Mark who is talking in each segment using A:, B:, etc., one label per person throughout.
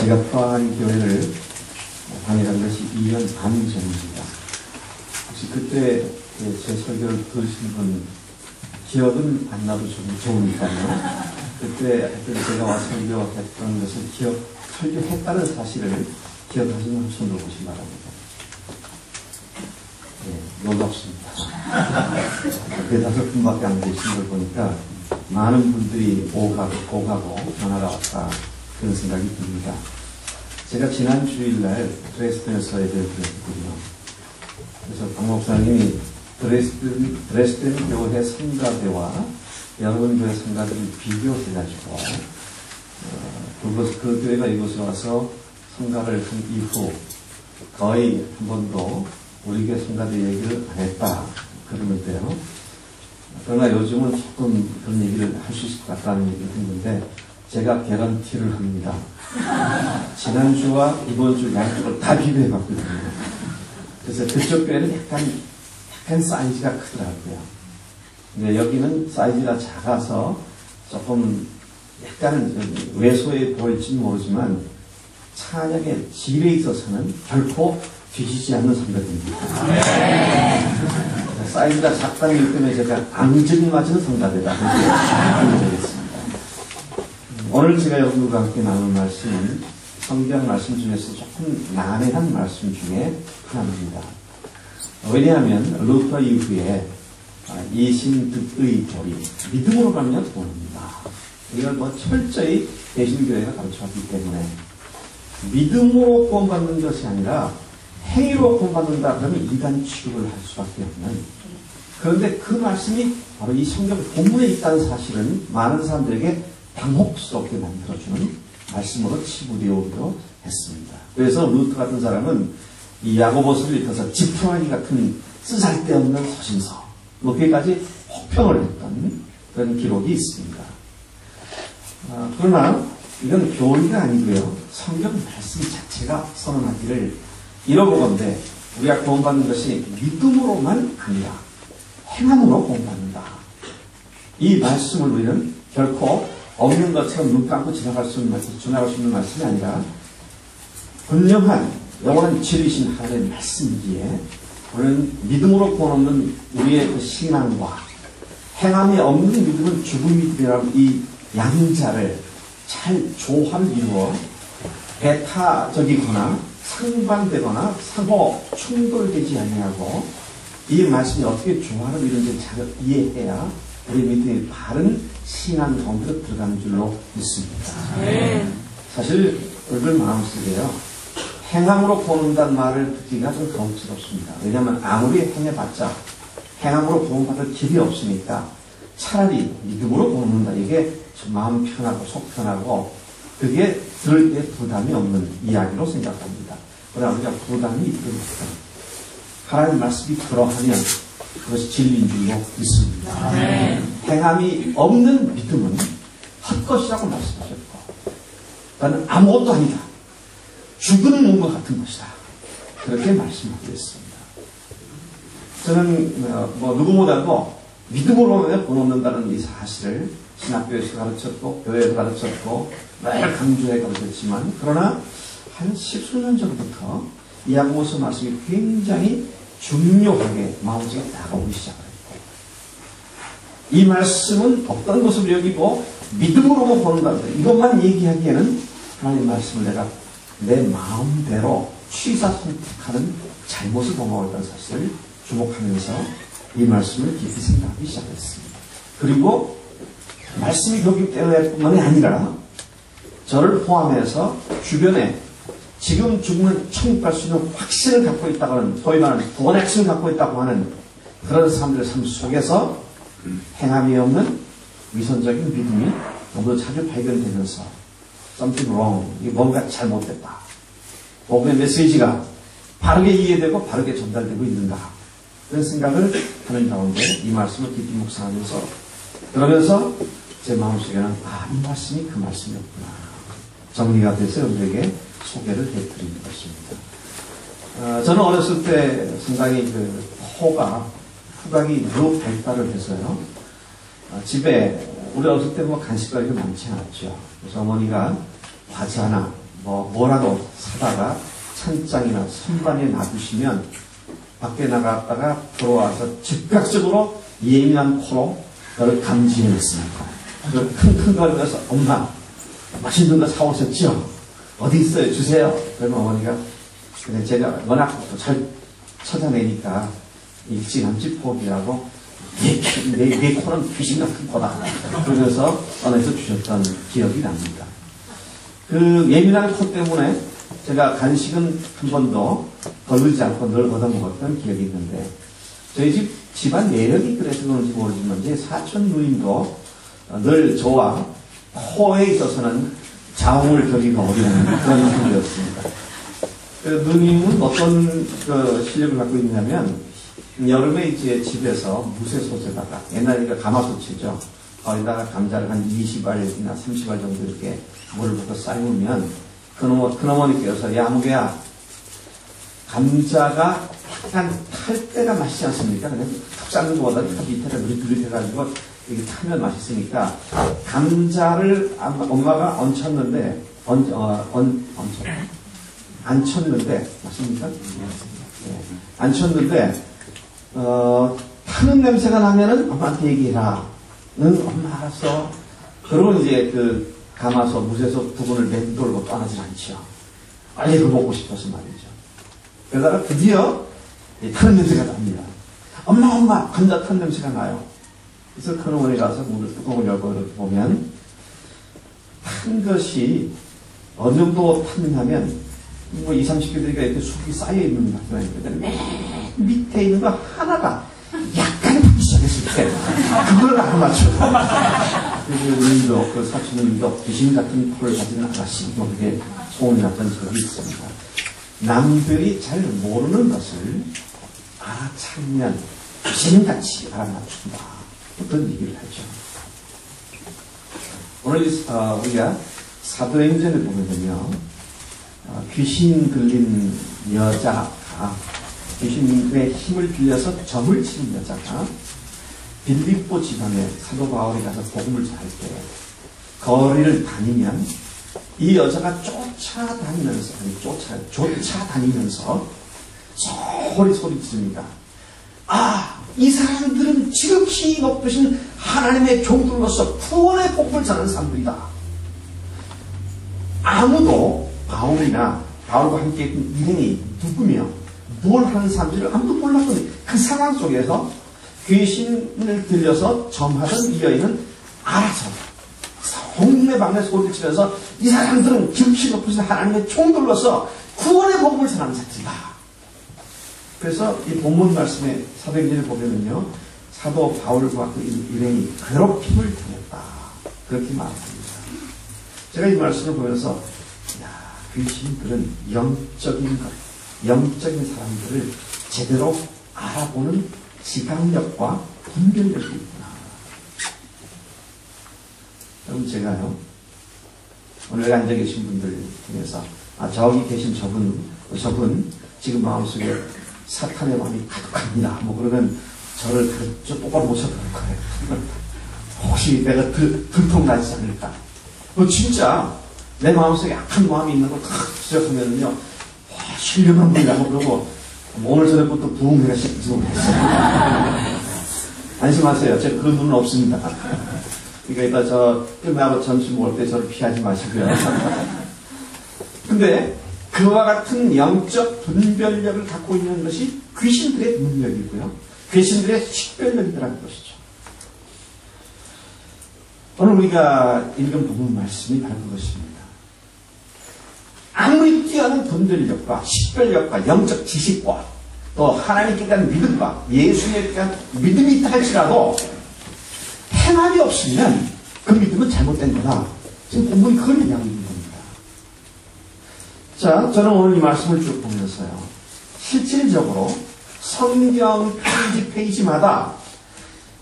A: 제가 포항 교회를 다니던 것이 2년 반 전입니다. 혹시 그때 제 설교를 들으신 분 기억은 안 나도 좋으니까요. 그때 하여튼 제가 와 설교했던 것을 설교했다는 사실을 기억하시는 분 손 들어보시기 바랍니다. 네, 놀랍습니다. 대다섯 분밖에 안 계신 걸 보니까 많은 분들이 오가고 전화가 왔다 그런 생각이 듭니다. 제가 지난 주일날 드레스덴에서 예배를 드렸거든요. 그래서 박 목사님이 드레스덴 교회 성가대와 여러분 교회 성가대를 비교해가지고 그 교회가 이곳에 와서 성가를 한 이후 거의 한 번도 우리 교회 성가대 얘기를 안 했다 그러는데요. 그러나 요즘은 조금 그런 얘기를 할 수 있을 것 같다는 얘기를 했는데 제가 개런티를 합니다. 지난주와 이번주 양쪽을 다 비교해봤거든요. 그래서 그쪽 교회는 약간 사이즈가 크더라고요. 근데 여기는 사이즈가 작아서 조금 약간은 왜소해 보일지는 모르지만 찬양의 질에 있어서는 결코 뒤지지 않는 성가대입니다. 사이즈가 작다기 때문에 제가 앙증맞은 성가대다 그렇게 되겠습니다. 오늘 제가 여러분과 함께 나눌 말씀은 성경 말씀 중에서 조금 난해한 말씀 중에 하나입니다. 왜냐하면 루터 이후에 이신득의 교리, 믿음으로 가면 보입니다. 이걸 철저히 대신교회가 가르쳐왔기 때문에 믿음으로 구원받는 것이 아니라 행위로 구원받는다 그러면 이단 취급을 할 수밖에 없는, 그런데 그 말씀이 바로 이 성경 본문에 있다는 사실은 많은 사람들에게 당혹스럽게 만들어주는 말씀으로 치부되어 오기도 했습니다. 그래서 루터 같은 사람은 이 야고보서를 읽어서 지푸라기 같은 쓰잘데없는 서신서 거기까지 혹평을 했던 그런 기록이 있습니다. 그러나 이건 교리가 아니고요, 성경 말씀 자체가 선언하기를 이러보건대 우리가 구원받는 것이 믿음으로만 아니라 행함으로 구원받는다. 이 말씀을 우리는 결코 없는 것처럼 눈 감고 지나갈 수 있는 말씀이 아니라 분명한 영원한 진리신 하나님의 말씀이기에 우리는 믿음으로 구원 얻는 우리의 그 신앙과 행함이 없는 믿음은 죽은 믿음이라는 이 양자를 잘 조화를 이루어 배타적이거나 상반되거나 상호 충돌되지 아니하고 이 말씀이 어떻게 조화를 이루는지 잘 이해해야 우리 믿음의 바른 신앙 가운데로 들어가는 줄로 믿습니다. 사실 얼굴 마음속에요, 행함으로 구원한다는 말을 듣기가 좀 거북스럽습니다. 왜냐하면 아무리 행해봤자 행함으로 구원받을 길이 없으니까 차라리 믿음으로 구원한다, 이게 마음 편하고 속 편하고 그게 들을 때 부담이 없는 이야기로 생각합니다. 그러나 우리가 부담이 있거든요. 하나님 말씀이 그러하면 그것이 진리인 줄로 믿습니다. 행함이 없는 믿음은 헛것이라고 말씀하셨고, 나는 아무것도 아니다, 죽은 몸과 같은 것이다, 그렇게 말씀하고 있습니다. 저는 누구보다도 믿음으로 구원 얻는다는 이 사실을 신학교에서 가르쳤고 교회에서 가르쳤고 늘 강조해 가르쳤지만, 그러나 한 10수년 전부터 이 야고보서 말씀이 굉장히 중요하게 마음속에 다가오기 시작했고, 이 말씀은 어떤 것을 여기고 믿음으로 보는다, 이것만 얘기하기에는 하나님 말씀을 내가 내 마음대로 취사 선택하는 잘못을 범하고 있다는 사실을 주목하면서 이 말씀을 깊이 생각하기 시작했습니다. 그리고 말씀이 그렇기 때문에 아니라 저를 포함해서 주변에 지금 죽으면 천국 갈 수 있는 확신을 갖고 있다고 하는, 소위 말하는 구원의 확신을 갖고 있다고 하는 그런 사람들의 삶 속에서 행함이 없는 위선적인 믿음이 너무 자주 발견되면서 something wrong, 이게 뭔가 잘못됐다, 복음의 메시지가 바르게 이해되고 바르게 전달되고 있는가, 그런 생각을 하는 가운데 이 말씀을 깊이 묵상하면서 그러면서 제 마음속에는 이 말씀이 그 말씀이었구나 정리가 돼서 여러분에게 소개를 해드리는 것입니다. 저는 어렸을 때 상당히 후각이 너무 발달을 해서요, 집에 우리 어렸을 때 간식거리가 많지 않았죠. 그래서 어머니가 과자나 뭐라도 사다가 찬장이나 선반에 놔두시면 밖에 나갔다가 들어와서 즉각적으로 예민한 코로 그걸 감지해냈습니다. 그걸 킁킁 거리면서 엄마 맛있는 거 사오셨죠? 어디 있어요? 주세요. 그러면 어머니가 근데 제가 워낙 잘 찾아내니까 일찌감치 포기하고 내 코는 귀신 같은 거다. 그러면서 꺼내서 주셨던 기억이 납니다. 그 예민한 코 때문에 제가 간식은 한 번도 거르지 않고 늘 걷어먹었던 기억이 있는데 저희 집안 내력이 그래서 그런지 모르지만 제 사촌 누님도 늘 저와 코에 있어서는 자웅을 겨기가 어려운 그런 분이었습니다. 그 누님은 어떤 실력을 갖고 있냐면 여름에 이제 집에서 무쇠솥에다가 옛날에 가마솥이죠. 거기다가 감자를 한 20알이나 30알 정도 이렇게 물을 붓고 삶으면 큰어머니께서 야 무개야 감자가 약간 탈 때가 맛있지 않습니까? 그냥 툭 삶는 것보다 밑에가 느릿느릿해가지고 이게 타면 맛있으니까 감자를 엄마가 얹혔는데 안쳤는데 맞습니까? 네. 안쳤는데 타는 냄새가 나면은 엄마한테 얘기해라. 는 엄마 알았어. 그러고 이제 그 가마솥 무쇠솥 부분을 맴돌고 떠나질 않죠. 빨리 그거 먹고 싶어서 말이죠. 그러다가 드디어 타는 냄새가 납니다. 엄마 감자 탄 냄새가 나요. 그래서 큰어머니 가서 문을 뚜껑을 열고 이렇게 보면 탄 것이 어느 정도 탔냐면 20, 30개 되니까 이렇게 숙이 쌓여 있는 것 같아요. 맨 밑에 있는 거 하나가 약간 타기 시작했을 때 그걸 알아맞혀. 그 사촌님도 귀신 같은 코를 가진 아가씨 그게 소문이 났던 적이 있습니다. 남들이 잘 모르는 것을 알아차리면 귀신같이 알아맞춘다. 어떤 얘기를 하죠. 오늘 우리가 사도행전을 보면요. 귀신 들린 여자가 귀신의 힘을 빌려서 점을 치는 여자가 빌립보 지방에 사도 바울이 가서 복음을 전할 때 거리를 다니면 이 여자가 쫓아다니면서 소리 지릅니다. 이 사람들은 지극히 높으신 하나님의 종들로서 구원의 복음을 전하는 사람들이다. 아무도 바울과 함께 있던 일행이 누구며 뭘 하는 사람들을 아무도 몰랐더니 그 상황 속에서 귀신을 들려서 점하던 이 여인은 알아서 동네방네 소리를 치면서 이 사람들은 지극히 높으신 하나님의 종들로서 구원의 복음을 전하는 자들이다. 그래서 이 본문 말씀에 사도행전을 보면은요, 사도 바울과 그 일행이 괴롭힘을 당했다. 그렇게 말합니다. 제가 이 말씀을 보면서, 귀신들은 영적인 영적인 사람들을 제대로 알아보는 지각력과 분별력이 있구나. 여러분, 제가요, 오늘 앉아 계신 분들 중에서, 저기 계신 저분, 지금 마음속에 사탄의 마음이 가득합니다. 그러면 저를 똑바로 못 쳐들을 거예요. 혹시 내가 들통나지 않을까? 진짜 내 마음속에 약한 마음이 있는 걸 탁 지적하면요, 신령한 분이라고 그러고, 오늘 저녁부터 부흥회가 시작해서 오겠어요. 안심하세요. 제가 그런 분은 없습니다. 그러니까 이따 끝나고 점심 먹을 때 저를 피하지 마시고요. 근데 그와 같은 영적 분별력을 갖고 있는 것이 귀신들의 능력이고요. 귀신들의 식별력이라는 것이죠. 오늘 우리가 읽은 부분 말씀이 바로 그것입니다. 아무리 뛰어난 분별력과 식별력과 영적 지식과 또 하나님께 대한 믿음과 예수님에 대한 믿음이 있다 할지라도 행함이 없으면 그 믿음은 잘못된 거다. 지금 본문이 그걸 얘기하고 있는 겁니다. 자, 저는 오늘 이 말씀을 쭉 보면서요, 실질적으로 성경 페이지마다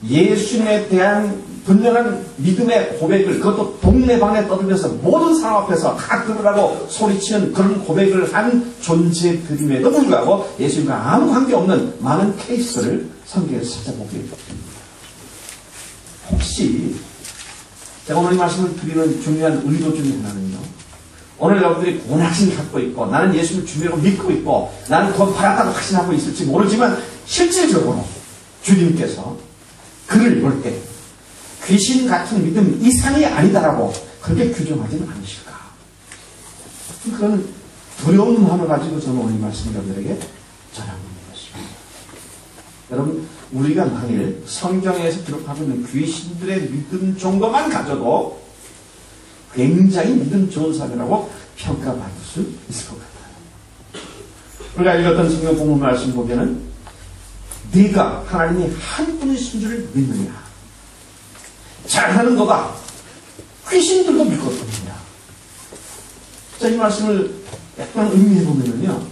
A: 예수님에 대한 분명한 믿음의 고백을, 그것도 동네방네 떠들면서 모든 사람 앞에서 다 들으라고 소리치는 그런 고백을 한 존재들임에도 불구하고 예수님과 아무 관계없는 많은 케이스를 성경에서 찾아보게 됩니다. 혹시 제가 오늘 이 말씀을 드리는 중요한 의도 중에 하나는요, 오늘 여러분들이 구원 확신을 갖고 있고 나는 예수를 주님으로 믿고 있고 나는 구원 받았다고 확신하고 있을지 모르지만 실질적으로 주님께서 그를 볼 때 귀신 같은 믿음 이상이 아니다라고 그렇게 규정하지는 않으실까? 그런 두려운 마음을 가지고 저는 오늘 말씀 여러분들에게 전하고 있는 것입니다. 여러분, 우리가 만일 성경에서 기록하고 있는 귀신들의 믿음 정도만 가져도 굉장히 믿음 좋은 사람이라고 평가받을 수 있을 것 같아요. 우리가 읽었던 성경 본문 말씀 보면은 네가 하나님이 한 분이신 줄 믿느냐? 잘하는 거가 귀신들도 믿거든요. 자, 이 말씀을 약간 의미해 보면은요,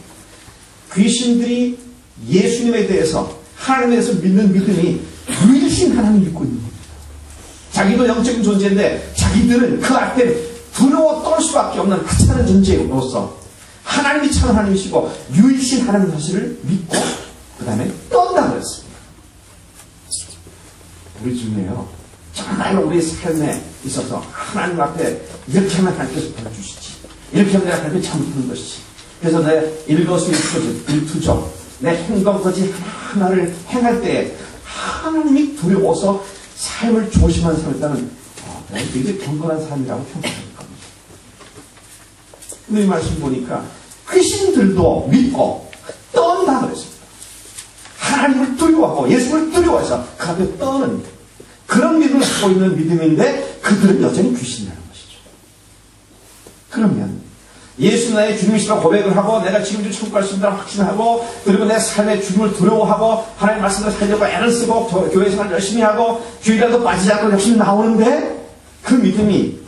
A: 귀신들이 예수님에 대해서 하나님에 대해서 믿는 믿음이 유일신 하나님 믿고 있는 겁니다. 자기도 영적인 존재인데 자기들은 그 앞에 두려워 떨 수밖에 없는 하찮은 존재로서 하나님이 참 하나님이시고 유일신 하나님 사실을 믿고 그 다음에 떤다 그랬습니다. 우리 중에요, 정말 우리 삶에 있어서 하나님 앞에 이렇게 하면 하나님께서 벌어주시지, 이렇게 하면 내가 하나님께 잘못하는 것이지, 그래서 내 일거수일투족 내 행동거지 하나를 행할 때 하나님이 두려워서 삶을 조심하는 사람이라면 내가 되게 경건한 사람이라고 평가할 겁니다. 근데 이 말씀 보니까 귀신들도 믿고 떤다 그랬습니다. 하나님을 두려워하고 예수를 두려워해서 그 앞에 떠는 그런 믿음을 갖고 있는 믿음인데 그들은 여전히 귀신이라는 것이죠. 그러면 예수 나의 주님이시라고 고백을 하고 내가 지금 천국 갈 수 있다고 확신하고 그리고 내 삶의 주님을 두려워하고 하나님의 말씀을 살려고 애를 쓰고 교회 생활 열심히 하고 주일날도 빠지지 않고 열심히 나오는데 그 믿음이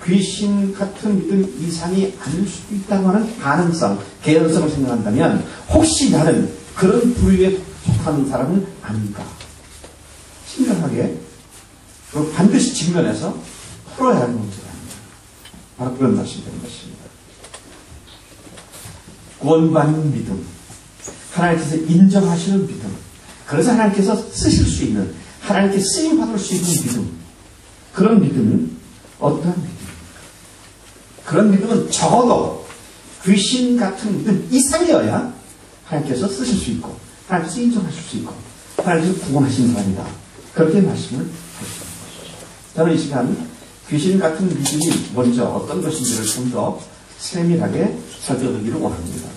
A: 귀신 같은 믿음 이상이 아닐 수도 있다고 하는 가능성, 개연성을 생각한다면 혹시 나는 그런 부류에 속하는 사람은 아닌가? 심각하게 반드시 직면해서 풀어야 하는 문제가 아닙니다. 바로 그런 말씀이 되는 것입니다. 구원받는 믿음, 하나님께서 인정하시는 믿음, 그래서 하나님께서 쓰실 수 있는, 하나님께 쓰임받을 수 있는 믿음, 그런 믿음은 어떠한 믿음입니까? 그런 믿음은 적어도 귀신 같은 믿음 이상이어야 하나님께서 쓰실 수 있고 하나님께서 인정하실 수 있고 하나님께서 구원하시는 사람이다, 그렇게 말씀을 하시는 것이죠. 저는 이 시간 귀신 같은 믿음이 먼저 어떤 것인지를 좀 더 세밀하게 살펴보기를 원합니다.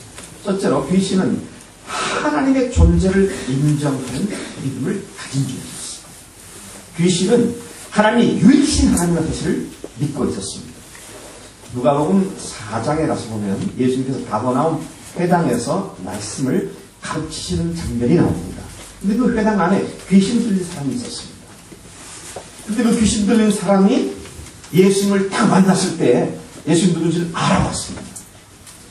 A: 첫째로 귀신은 하나님의 존재를 인정하는 믿음을 가진 존재였습니다. 귀신은 하나님이 유일신 하나님의 사실을 믿고 있었습니다. 누가복음 4장에 가서 보면 예수님께서 가버나움 회당에서 말씀을 가르치시는 장면이 나옵니다. 근데 그 회당 안에 귀신 들린 사람이 있었습니다. 근데 그 귀신 들린 사람이 예수님을 딱 만났을 때 예수님 누군지를 알아봤습니다.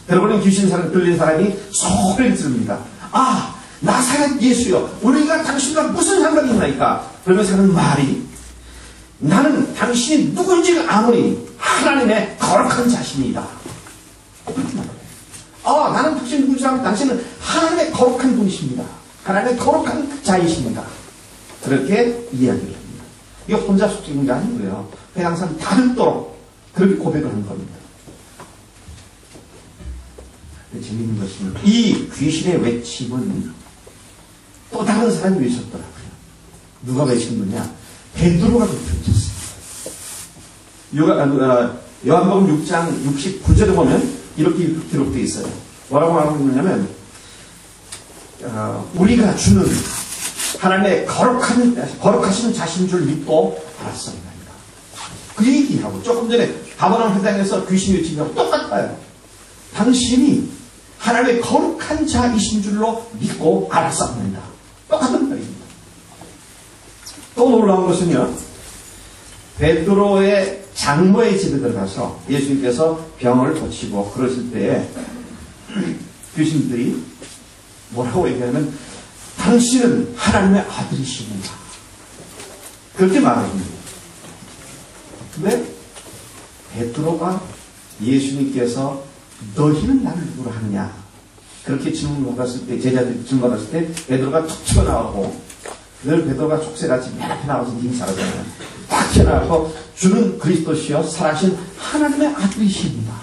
A: 여러분은 귀신 들린 사람이 소리를 지릅니다. 아, 나사렛 예수여, 우리가 당신과 무슨 상관이 있나이까? 그러면서 하는 말이, 나는 당신이 누군지를 아노니 하나님의 거룩한 자신이다. 아, 나는 당신 누군지 알고 당신은 하나님의 거룩한 분이십니다. 하나님의 거룩한 자이십니다. 그렇게 이야기를 합니다. 이거 혼자 속삭이는 게 아니고요. 항상 다 듣도록 그렇게 고백을 한 겁니다. 재미있는 것은 이 귀신의 외침은 또 다른 사람이 외쳤더라고요. 누가 외친 거냐? 베드로가 외쳤습니다. 요한복음 6장 69절에 보면 이렇게 기록되어 있어요. 뭐라고 말하고 있느냐면 우리가 주는 하나님의 거룩하신 자신 줄 믿고 알았습니다. 그 얘기하고 조금 전에 가버나움 회당에서 귀신 외침하고 똑같아요. 당신이 하나님의 거룩한 자이신 줄로 믿고 알았습니다. 똑같은 말입니다. 또 놀라운 것은요, 베드로의 장모의 집에 들어가서 예수님께서 병을 고치고 그러실 때에 귀신들이 뭐라고 얘기하면 당신은 하나님의 아들이십니다. 그렇게 말합니다. 근데 베드로가 예수님께서 너희는 나를 누구로 하느냐 그렇게 질문받았을 때, 제자들이 질문받았을 때 베드로가 툭 튀어나오고, 늘 베드로가 촉새같이 맨 앞에 나와서 인사하잖아요. 딱 튀어나와서 주는 그리스도시여 살아신 하나님의 아들이십니다.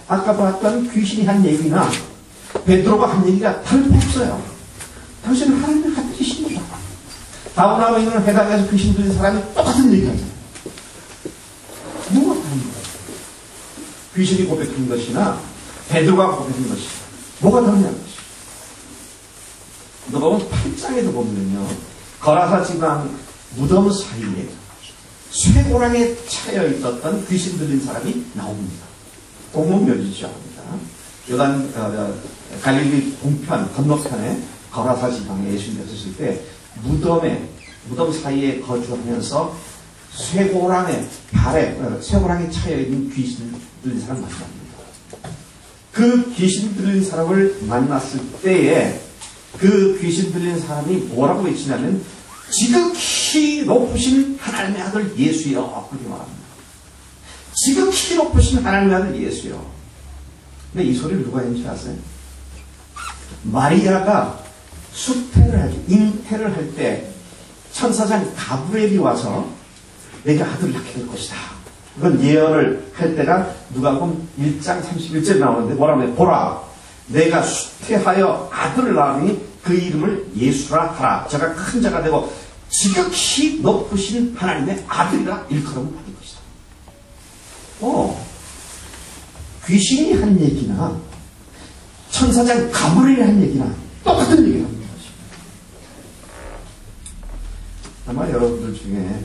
A: 아까 봤던 귀신이 한 얘기나 베드로가 한 얘기가 다름없어요. 당신은 하나님의 아들이십니다. 다운하고 있는 회당에서 귀신 들린 사람이 똑같은 얘기 하잖아요. 뭐가 다른 거예요? 귀신이 고백한 것이나 베드로가 고백한 것이나 뭐가 다르냐는 것이죠. 너가 8장에도 보면요, 거라사 지방 무덤 사이에 쇠고랑에 차여 있었던 귀신 들린 사람이 나옵니다. 공문묘지죠. 요단 갈릴리 동편 건너편에 거라사 지방에 예수님이 있었을 때 무덤 사이에 거주하면서 쇠고랑에 차여 있는 귀신 들린 사람 만납니다. 그 귀신 들린 사람을 만났을 때에 그 귀신 들린 사람이 뭐라고 외치냐면 지극히 높으신 하나님의 아들 예수여, 그렇게 말합니다. 지극히 높으신 하나님의 아들 예수여. 근데 이 소리를 누가 했는지 아세요? 마리아가 잉태를 할 때 천사장 가브리엘이 와서 내가 아들을 낳게 될 것이다. 그건 예언을 할 때가 누가복음 1장 31절에 나오는데 뭐라고 해? 보라, 내가 수태하여 아들을 낳으니 그 이름을 예수라 하라. 저가 큰 자가 되고 지극히 높으신 하나님의 아들이라 일컬음을 받을 것이다. 귀신이 한 얘기나 천사장 가브리엘이 한 얘기나 똑같은 얘기를 합니다. 아마 여러분들 중에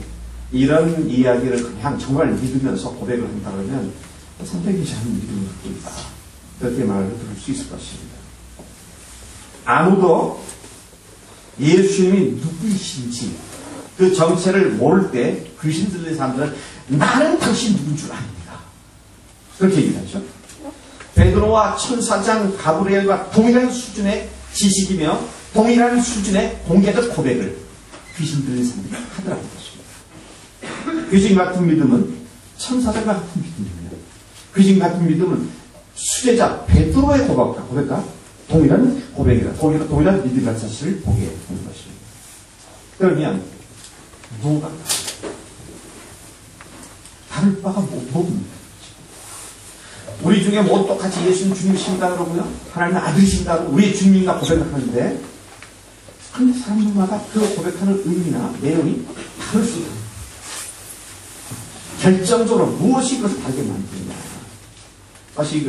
A: 이런 이야기를 그냥 정말 믿으면서 고백을 한다 그러면 상당히 잘한 믿음을 갖고 있다, 그렇게 말을 들을 수 있을 것입니다. 아무도 예수님이 누구이신지 그 정체를 모를 때 귀신 들린 사람들은 나는 당신 누군 줄 압니다, 그렇게 얘기하죠. 베드로와 천사장 가브리엘과 동일한 수준의 지식이며 동일한 수준의 공개적 고백을 귀신 들린 사람들이 하더라는 것입니다. 귀신 같은 믿음은 천사장 같은 믿음입니다. 귀신 같은 믿음은 수제자 베드로의 고백과 동일한 고백이다, 동일한 믿음이라는 사실을 보게 하는 것입니다. 그러면 뭐가 다를 바가 뭡니까? 우리 중에 뭐 똑같이 예수님 주님이신다 그러고요, 하나님의 아들이신다 그러고 우리의 주님인가 고백을 하는데, 그런데 사람들마다 그 고백하는 의미나 내용이 다를 수 있습니다. 결정적으로 무엇이 그것을 다르게 만드느냐.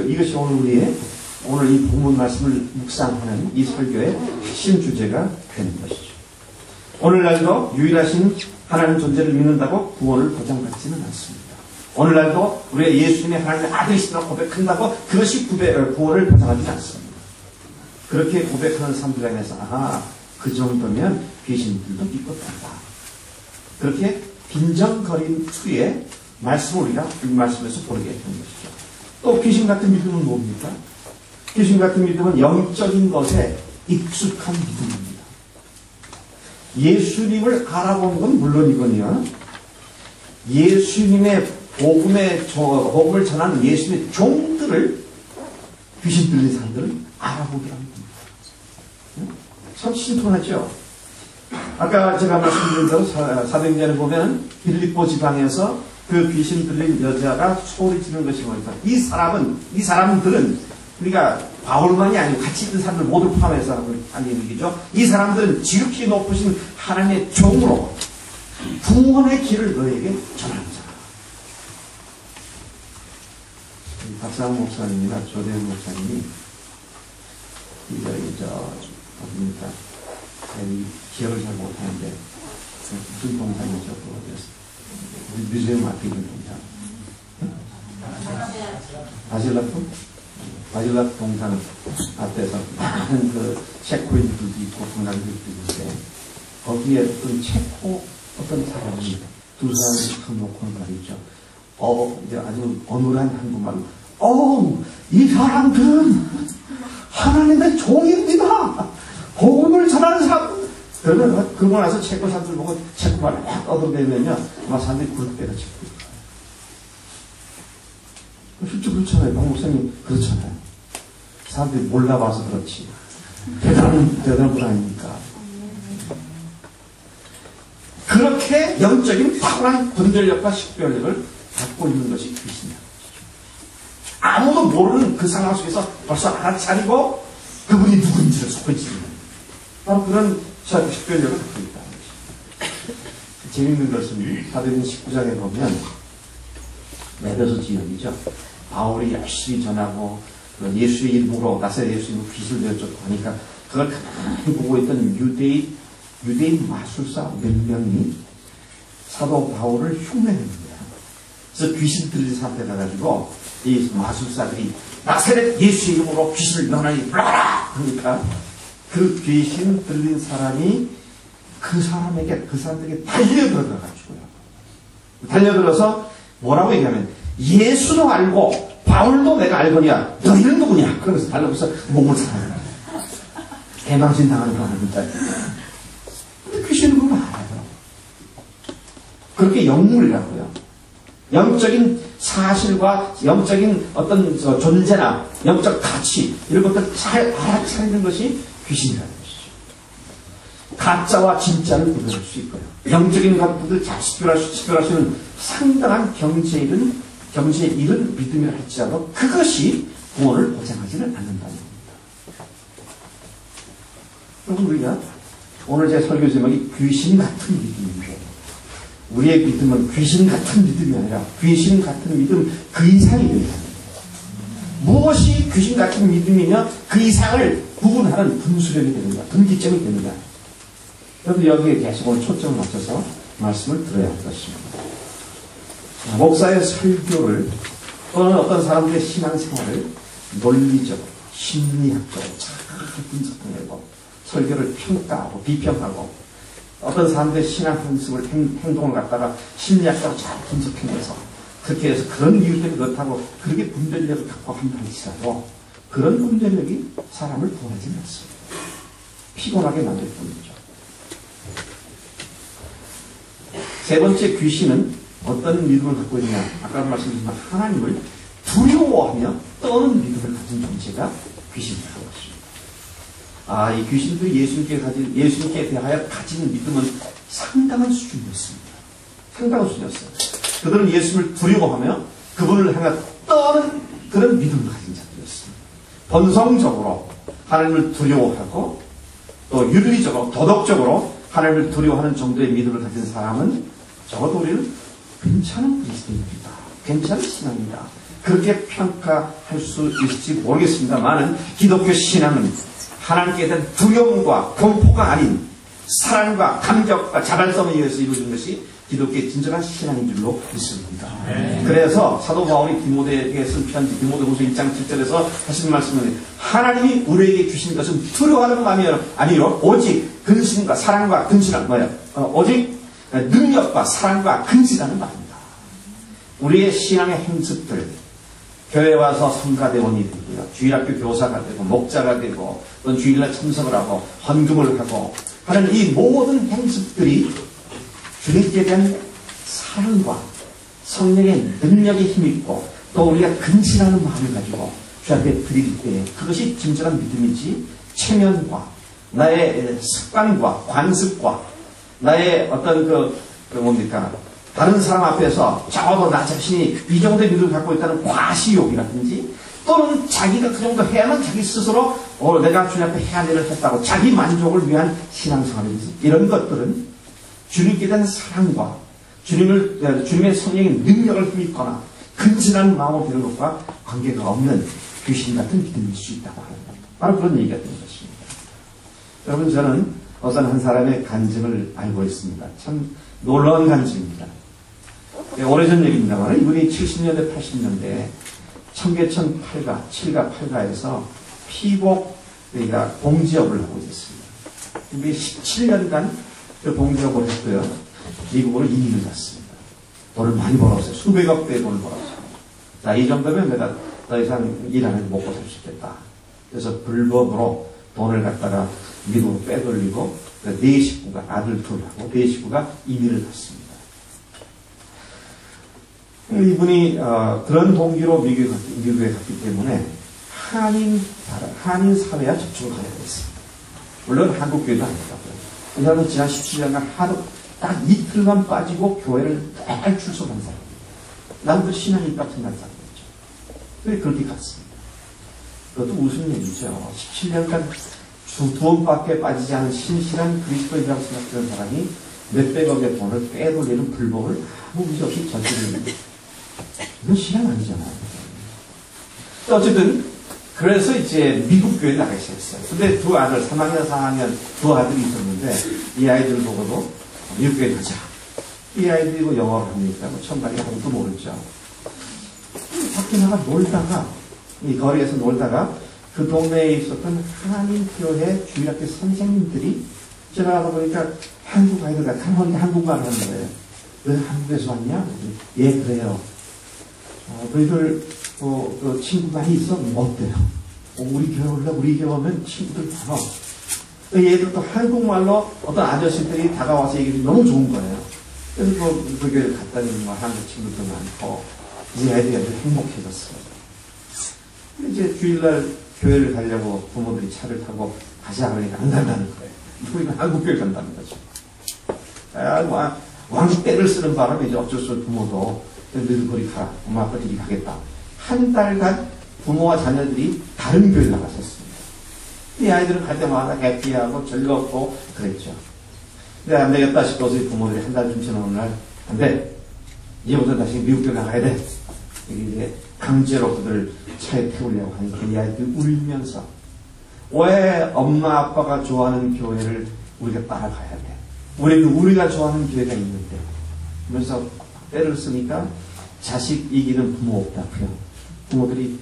A: 이것이 오늘 이 본문 말씀을 묵상하는 이 설교의 핵심 주제가 되는 것이죠. 오늘날도 유일하신 하나님 존재를 믿는다고 구원을 보장받지는 않습니다. 오늘날도 우리가 예수님의 하나님의 아들이시라고 고백한다고 그것이 구원을 보장하지 않습니다. 그렇게 고백하는 사람들 안에서 그 정도면 귀신들도 믿고 탄다, 그렇게 빈정거린 후에 말씀을 우리가 이 말씀에서 보게 되는 것이죠. 또 귀신 같은 믿음은 뭡니까? 귀신 같은 믿음은 영적인 것에 익숙한 믿음입니다. 예수님을 알아보는 건 물론이거니와 예수님의 복음을 전하는 예수님의 종들을 귀신 들린 사람들은 알아보게 합니다. 참 신통하죠. 아까 제가 말씀드린 대로 사도행전에 보면 빌립보 지방에서 그 귀신 들린 여자가 소리 지르는 것이 뭐니까 이 사람들은 우리가 바울만이 아니고 같이 있는 사람들 모두 포함해서 하는 얘기죠. 이 사람들은 지극히 높으신 하나님의 종으로 구원의 길을 너에게 전하는 자라. 박상훈 목사님이나 조대현 목사님이 어딥니까? 기억을 잘 못하는데 무슨 동상이죠? 우리 뮤지엄 앞에 있는 동상. 바질락 동상 앞에서 많은 그 체코인들도 있고 동상들도 있는데 거기에 어떤 체코 어떤 사람이 두 사람이 탁 놓고는 말이죠. 이제 아주 어눌한 한국말로 이 사람들은 하나님의 종입니다. 복음을 전하는 사람. 그러면 그러고 나서 체코 사람들 보고 체코말을 막 떠들면요, 아마 사람들이 굴 때려 치고. 실제 그렇잖아요. 박 목사님 그렇잖아요. 사람들이 몰라봐서 그렇지. 대단한 분 아닙니까? 그렇게 영적인 탁월한 분별력과 식별력을 갖고 있는 것이 귀신이다. 아무도 모르는 그 상황 속에서 벌써 알아차리고 그분이 누군지를 소개지는 바로 그런 식별력을 갖고 있다는 것입니다. 재밌는 것은 사도행전 19장에 보면 에베소 지역이죠. 바울이 열심히 전하고 예수의 이름으로 나사렛 예수 이름으로 귀신을 내어줬고 하니까 그걸 가만히 보고 있던 유대인 마술사 몇 명이 사도 바울을 흉내내는 거야. 그래서 귀신 들린 상태 가가지고 이 마술사들이 나사렛 예수의 이름으로 귀신을 명하니 불러라! 그러니까 그 귀신 들린 사람이 그 사람들에게 달려들어가지고요. 달려들어서 뭐라고 얘기하면 예수도 알고 바울도 내가 알거니와 너희는 누구냐? 그러면서 달려서 몸을 사는 거야. 개망신 당하는 거 아닙니까? 근데 귀신은 그걸 알아요. 그렇게 영물이라고요. 영적인 사실과 영적인 어떤 존재나 영적 가치 이런 것들 잘 알아차리는 것이 귀신이라는 것이죠. 가짜와 진짜를 구별할 수 있고요. 영적인 것들을 잘 식별할 수 있는 상당한 경지에 이른 믿음이라 할지라도 그것이 구원을 보장하지는 않는다는 겁니다. 여러분 우리가 오늘 제 설교 제목이 귀신 같은 믿음인데 우리의 믿음은 귀신 같은 믿음이 아니라 귀신 같은 믿음 그 이상이 됩니다. 무엇이 귀신 같은 믿음이며 그 이상을 구분하는 분수령이 됩니다. 분기점이 됩니다. 그래도 여기에 계속 오늘 초점을 맞춰서 말씀을 들어야 할 것입니다. 목사의 설교를 또는 어떤 사람들의 신앙생활을 논리적으로 심리학적으로 잘 분석해내고 설교를 평가하고 비평하고 어떤 사람들의 신앙 행동을 갖다가 심리학적으로 잘 분석해내서 그렇게 해서 그런 이유 때문에 그렇다고 그렇게 분별력을 갖고 한다 할지라도 그런 분별력이 사람을 구원하지는 않습니다. 피곤하게 만들 뿐이죠. 세 번째 귀신은 어떤 믿음을 갖고 있냐? 아까 말씀드렸지만 하나님을 두려워하며 떠는 믿음을 가진 존재가 귀신이라는 것입니다. 이 귀신들이 예수님께 대하여 가진 믿음은 상당한 수준이었습니다. 상당한 수준이었어요. 그들은 예수님을 두려워하며 그분을 향해 떠는 그런 믿음을 가진 자들이었습니다. 본성적으로 하나님을 두려워하고 또 윤리적으로 도덕적으로 하나님을 두려워하는 정도의 믿음을 가진 사람은 적어도 우리는 괜찮은 그리스도입니다. 괜찮은 신앙입니다. 그렇게 평가할 수 있을지 모르겠습니다만은 기독교 신앙은 하나님께 대한 두려움과 공포가 아닌 사랑과 감격과 자발성에 의해서 이루어진 것이 기독교의 진정한 신앙인 줄로 믿습니다. 그래서 사도 바울이 디모데에게 쓴 편지 디모데후서 1장 7절에서 하신 말씀은 하나님이 우리에게 주신 것은 두려워하는 마음이 아니요 오직 근신과 사랑과 근신한 뭐예요? 오직 능력과 사랑과 근신하는 마음입니다. 우리의 신앙의 행습들 교회 와서 성가대원이 되고요. 주일학교 교사가 되고 목자가 되고 또는 주일날 참석을 하고 헌금을 하고 하는 이 모든 행습들이 주님께 대한 사랑과 성령의 능력이 힘있고 또 우리가 근신하는 마음을 가지고 주 앞에 드릴 때 그것이 진정한 믿음이지 체면과 나의 습관과 관습과 나의 어떤 뭡니까 다른 사람 앞에서 적어도 나 자신이 이 정도의 믿음을 갖고 있다는 과시욕이라든지 또는 자기가 그 정도 해야만 자기 스스로 내가 주님 앞에 해야 할 일을 했다고 자기 만족을 위한 신앙생활이지 이런 것들은 주님께 대한 사랑과 주님의 성령의 능력을 힘입거나 근신한 마음을 드는 것과 관계가 없는 귀신 같은 믿음일 수 있다고 하는 겁니다. 바로 그런 얘기가 되는 것입니다. 여러분 저는 어떤 한 사람의 간증을 알고 있습니다. 참 놀라운 간증입니다. 오래전 얘기입니다만 이분이 70년대 80년대에 청계천 7가 8가에서 피복 그러니까 봉지업을 하고 있었습니다. 이분이 17년간 그 봉지업을 했고요. 미국으로 이민을 갔습니다. 돈을 많이 벌었어요. 수백억 대의 돈을 벌었어요. 자, 이 정도면 내가 더 이상 일 안 해도 먹고 살 수 있겠다. 그래서 불법으로 돈을 갖다가 미국으로 빼돌리고 네 식구가 아들 둘하고 네 식구가 이민을 갔습니다. 이분이 그런 동기로 미국에 갔기 때문에 한인 사회와 접촉을 하게 됐습니다. 물론 한국 교회도 아니었다고요. 이 사람은 지난 17년간 하루 딱 이틀만 빠지고 교회를 잘 출석한 사람입니다. 남들 신앙이 있다고 생각한 사람이죠. 왜 그렇게 갔습니다. 그것도 무슨 얘기죠. 17년간 두 번밖에 빠지지 않은 신실한 그리스도인이라고 생각하는 사람이 몇백억의 돈을 빼돌리는 불법을 아무 문제 없이 저지르는 이건 신앙 아니잖아요. 어쨌든 그래서 이제 미국 교회에 나가기 시작했어요. 근데 두 아들, 3학년, 4학년 두 아들이 있었는데 이 아이들 보고도 미국 교회 가자. 이 아이들이 뭐 영어를 합니까? 뭐 천박이 아무도 모르죠. 밖에 나가 놀다가 이 거리에서 놀다가 그 동네에 있었던 한인교회 주일학교 선생님들이 지나가다 보니까 한국 아이들 같아. 한국말을 하는 거예요. 왜 한국에서 왔냐? 예, 그래요. 너희들 친구 많이 있어? 어때요? 우리 교회 올래? 우리 교회 오면 친구들 많아. 얘들도 한국말로 어떤 아저씨들이 다가와서 얘기해서 너무 좋은 거예요. 그래서 그 교회 갔더니 한국 친구들 많고 이 아이들이 아주 행복해졌어요. 이제 주일날 교회를 가려고 부모들이 차를 타고 가자 그러니까 안 간다는 거예요. 우리는 한국교회 간다는 거죠. 왕때를 쓰는 바람에 이제 어쩔 수 없이 부모도 너희들 거리 가라. 엄마 아빠들이 가겠다. 한 달간 부모와 자녀들이 다른 교회를 나갔었습니다. 이 아이들은 갈 때마다 해피하고 즐겁고 그랬죠. 근데 안 되겠다 싶어서 부모들이 한 달쯤 지나는 날, 안 돼. 이제부터 다시 미국교회 나가야 돼. 이제 강제로 그들을 차에 태우려고 하니까 이 아이들이 울면서 왜 엄마 아빠가 좋아하는 교회를 우리가 따라가야 돼? 우리가 좋아하는 교회가 있는데. 그러면서 때를 쓰니까 자식 이기는 부모 없다고요. 부모들이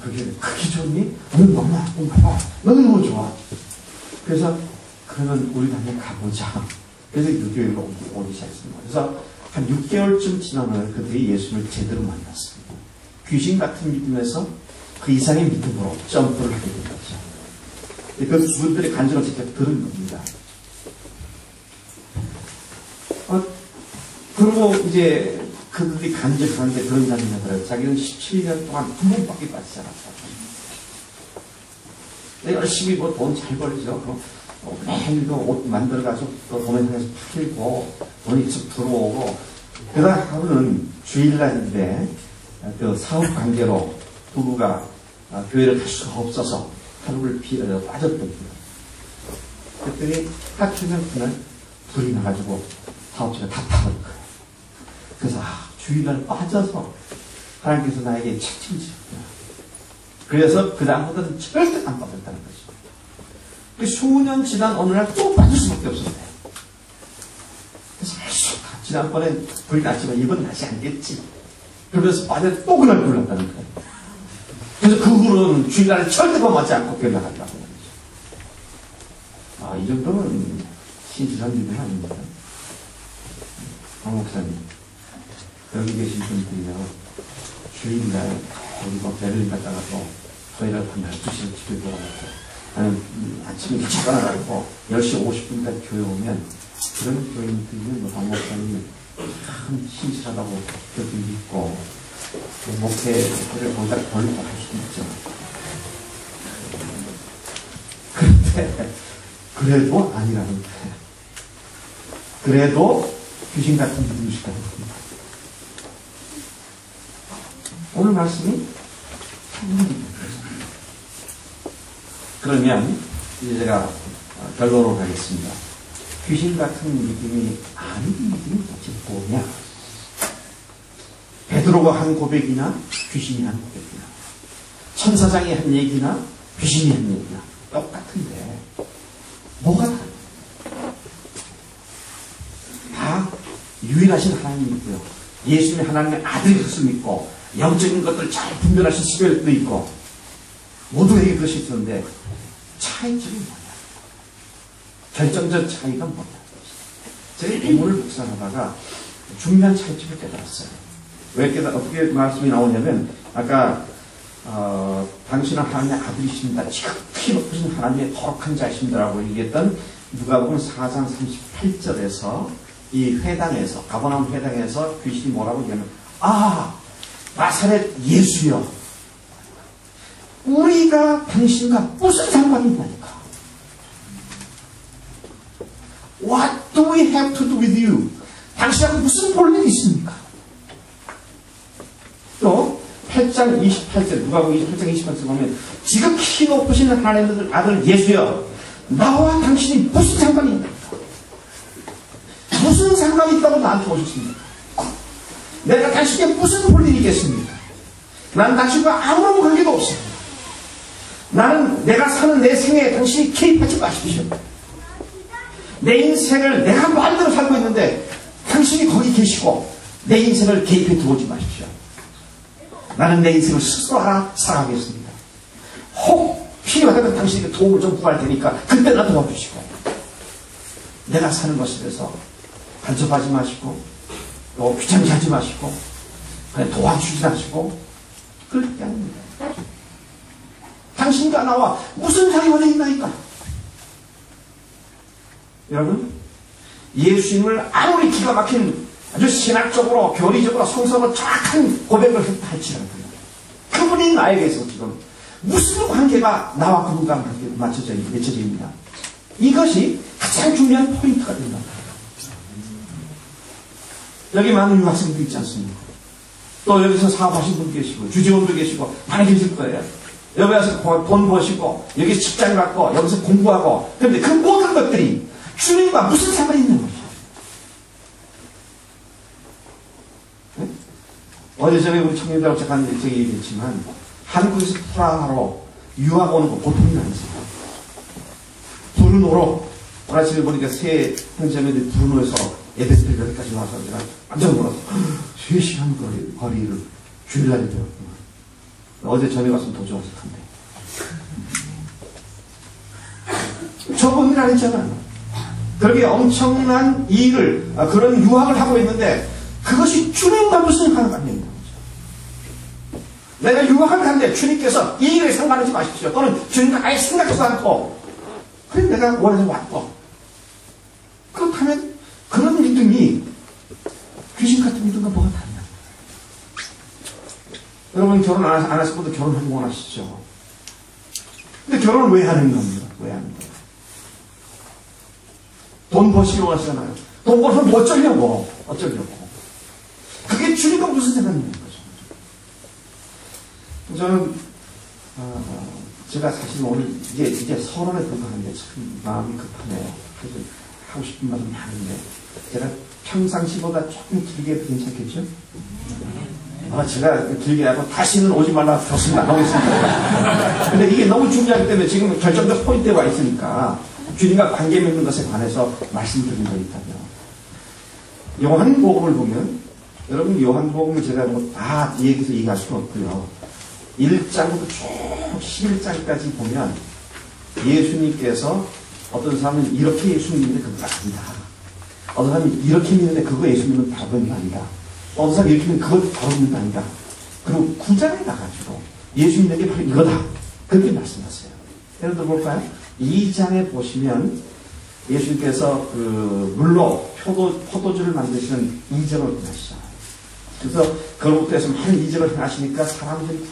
A: 그게 좋니? 너는 너무나 가봐. 너는 너무 좋아. 그래서 그러면 우리가 한번 가보자. 그래서 그 교회로 오기 시작했습니다. 그래서 한 6개월쯤 지나면 그들이 예수님을 제대로 만났습니다. 귀신 같은 믿음에서 그 이상의 믿음으로 점프를 하게 된 거죠. 그 그들의 간증을 직접 들은 겁니다. 그리고 이제 그들이 간증하는데 그런 장면이 나더라고요. 자기는 17년 동안 한 번밖에 빠지지 않았다. 열심히 돈 잘 벌죠. 매일 옷 만들어가지고 또 도매상에서 팔고 돈이 계속 들어오고 그러다 하루는 주일날인데 그 사업 관계로 부부가 교회를 갈 수가 없어서 하루를 빠졌던 거예요. 그랬더니 하필이면 그날 불이 나가지고 사업체가 다 타버린 거예요. 그래서 주일날 빠져서 하나님께서 나에게 책임지셨구나. 그래서 그 다음부터는 절대 안 빠졌다는 거죠. 그 수년 지난 어느 날 또 빠질 수밖에 없었어요. 그래서 지난번엔 불이 났지만 이번 다시 않겠지. 그러면서 빠져 또 그날 불 났다는 거예요. 그래서 그 후로는 주일날에 절대 범하지 않고 교회 나간다고 말이죠. 이 정도는 신실한 믿음 아닙니까? 강 목사님, 여기 계신 분들이요, 주일날 여기 베를린 갔다가 또 토요일날 밤 12시에 집에 돌아가서 나는 아침에 일찍 일어나가지고 10시 50분까지 교회 오면 그런 교인들은 강 목사님이 참 신실하다고 그렇게 믿고 목회를 거기다 걸리고 할 수도 있죠. 그런데 그래도 아니라는 거예요. 그래도 귀신 같은 믿음을 시작하는 겁니다. 오늘 말씀이 그러면 이제 제가 결론으로 가겠습니다. 귀신 같은 믿음이 아닌 믿음이 도대체 뭐냐? 베드로가 한 고백이나 귀신이 한 고백이나 천사장이 한 얘기나 귀신이 한 얘기나 똑같은데 뭐가 다르냐? 다 유일하신 하나님이고요. 예수님이 하나님의 아들이 것을 믿고 영적인 것들을 잘 분별하신 스피릿도 있고 모두에게 그것이 있었는데 차이점이 뭐냐? 결정적 차이가 뭐냐? 제가 이 본문을 묵상하다가 중요한 차이점을 깨달았어요. 어떻게 말씀이 나오냐면 아까 당신은 하나님의 아들이십니다. 지극히 높으신 하나님의 거룩한 자이십니다라고 얘기했던 누가복음 4장 38절에서 이 회당에서 가버나움 회당에서 귀신이 뭐라고 얘기하면 나사렛 예수여 우리가 당신과 무슨 상관이 있나니까? What do we have to do with you? 당신하고 무슨 볼 일이 있습니까? 또 28장 28절, 누가복음 28장 28절 보면 지극히 높으신 하나님의 아들 예수여, 나와 당신이 무슨 상관이 있나? 무슨 상관이 있다고 나한테 오셨습니까? 내가 당신에게 무슨 볼 일이 있겠습니까? 나는 당신과 아무런 관계도 없습니다. 나는 내가 사는 내 생에 당신이 개입하지 마십시오. 내 인생을 내가 마음대로 살고 있는데 당신이 거기 계시고 내 인생을 개입해 들어오지 마십시오. 나는 내 인생을 스스로 하나 살아가겠습니다. 혹 필요하다면 당신에게 도움을 좀 구할 테니까 그때 나 도와주시고, 내가 사는 것에 대해서 간섭하지 마시고 또 귀찮게 하지 마시고 그냥 도와주지 마시고 그렇게 합니다. 당신과 나와 무슨 상관이 있나이까? 여러분, 예수님을 아무리 기가 막힌 아주 신학적으로 교리적으로 성서로 정확한 고백을 했다 할지라도 그분이 나에게서 지금 무슨 관계가 나와 그분과 맺혀져 있느냐, 이것이 가장 중요한 포인트가 된다. 여기 많은 유학생도 있지 않습니까? 또 여기서 사업하신 분 계시고 주재원도 계시고 많이 계실 거예요. 여기 와서 돈 버시고 여기 직장 갖고 여기서 공부하고, 그런데 그 모든 것들이 주님과 무슨 상관이 있는 것이죠? 네? 어제 저녁에 우리 청년들하고 잠깐 얘기했지만 한국에서 프라하로 유학 오는 거 보통이 아니세요. 브루노로, 오늘 아침에 보니까 새 편지자매들이 브루노에서 예배드리고 여기까지 와서 제가 깜짝 놀라서 3시간 거리를 주일날에 배웠구나. 어제 저녁 갔으면 더 좋았을 텐데. 저번 일 아니잖아요. 그렇게 엄청난 일을, 그런 유학을 하고 있는데 그것이 주님과 무슨 관계가 있는 거죠? 내가 유학을 가는데 주님께서 이 일에 상관하지 마십시오. 또는 주님과 아예 생각하지 않고 그래서 내가 원해서 왔고, 그렇다면 그런 믿음이 귀신 같은 믿음과 뭐가 다르냐? 여러분 결혼 안 하실 분도 결혼하기 원하시죠? 근데 결혼을 왜 하는 겁니까? 왜 하는 거예요? 돈 버시기 원하시잖아요. 돈 벌어서 뭐 어쩌려고? 그게 주님과 무슨 상관이 있는 거죠? 저는 제가 사실 오늘 이제 서론에 들어가는데 참 마음이 급하네요. 그래서 하고 싶은 말은 많은데 제가 평상시보다 조금 길게 괜찮겠죠? 제가 길게 하고 다시는 오지 말라 결심 안 하겠습니다. 근데 이게 너무 중요하기 때문에 지금 결정적 포인트에 와 있으니까 주님과 관계 맺는 것에 관해서 말씀드린 거 있다면, 요한복음을 보면, 여러분 요한복음을 제가 뭐 다 얘기해서 얘기할 수는 없고요. 1장부터 쭉 11장까지 보면 예수님께서 어떤 사람은 이렇게 예수 믿는데 그거 아니다. 어떤 사람은 이렇게 믿는데 그거 예수 믿는 바른 아니다. 어떤 사람이 이렇게 믿는 그것도 바로 믿는 아니다. 그리고 9장에 나가지고 예수 믿는 게 바로 이거다. 그렇게 말씀하세요. 예를 들어 볼까요? 2장에 보시면 예수님께서 그 물로 포도주를 만드시는 이적을 행하시잖아요. 그래서 그로부터 해서 많은 이적을 행하시니까 사람들이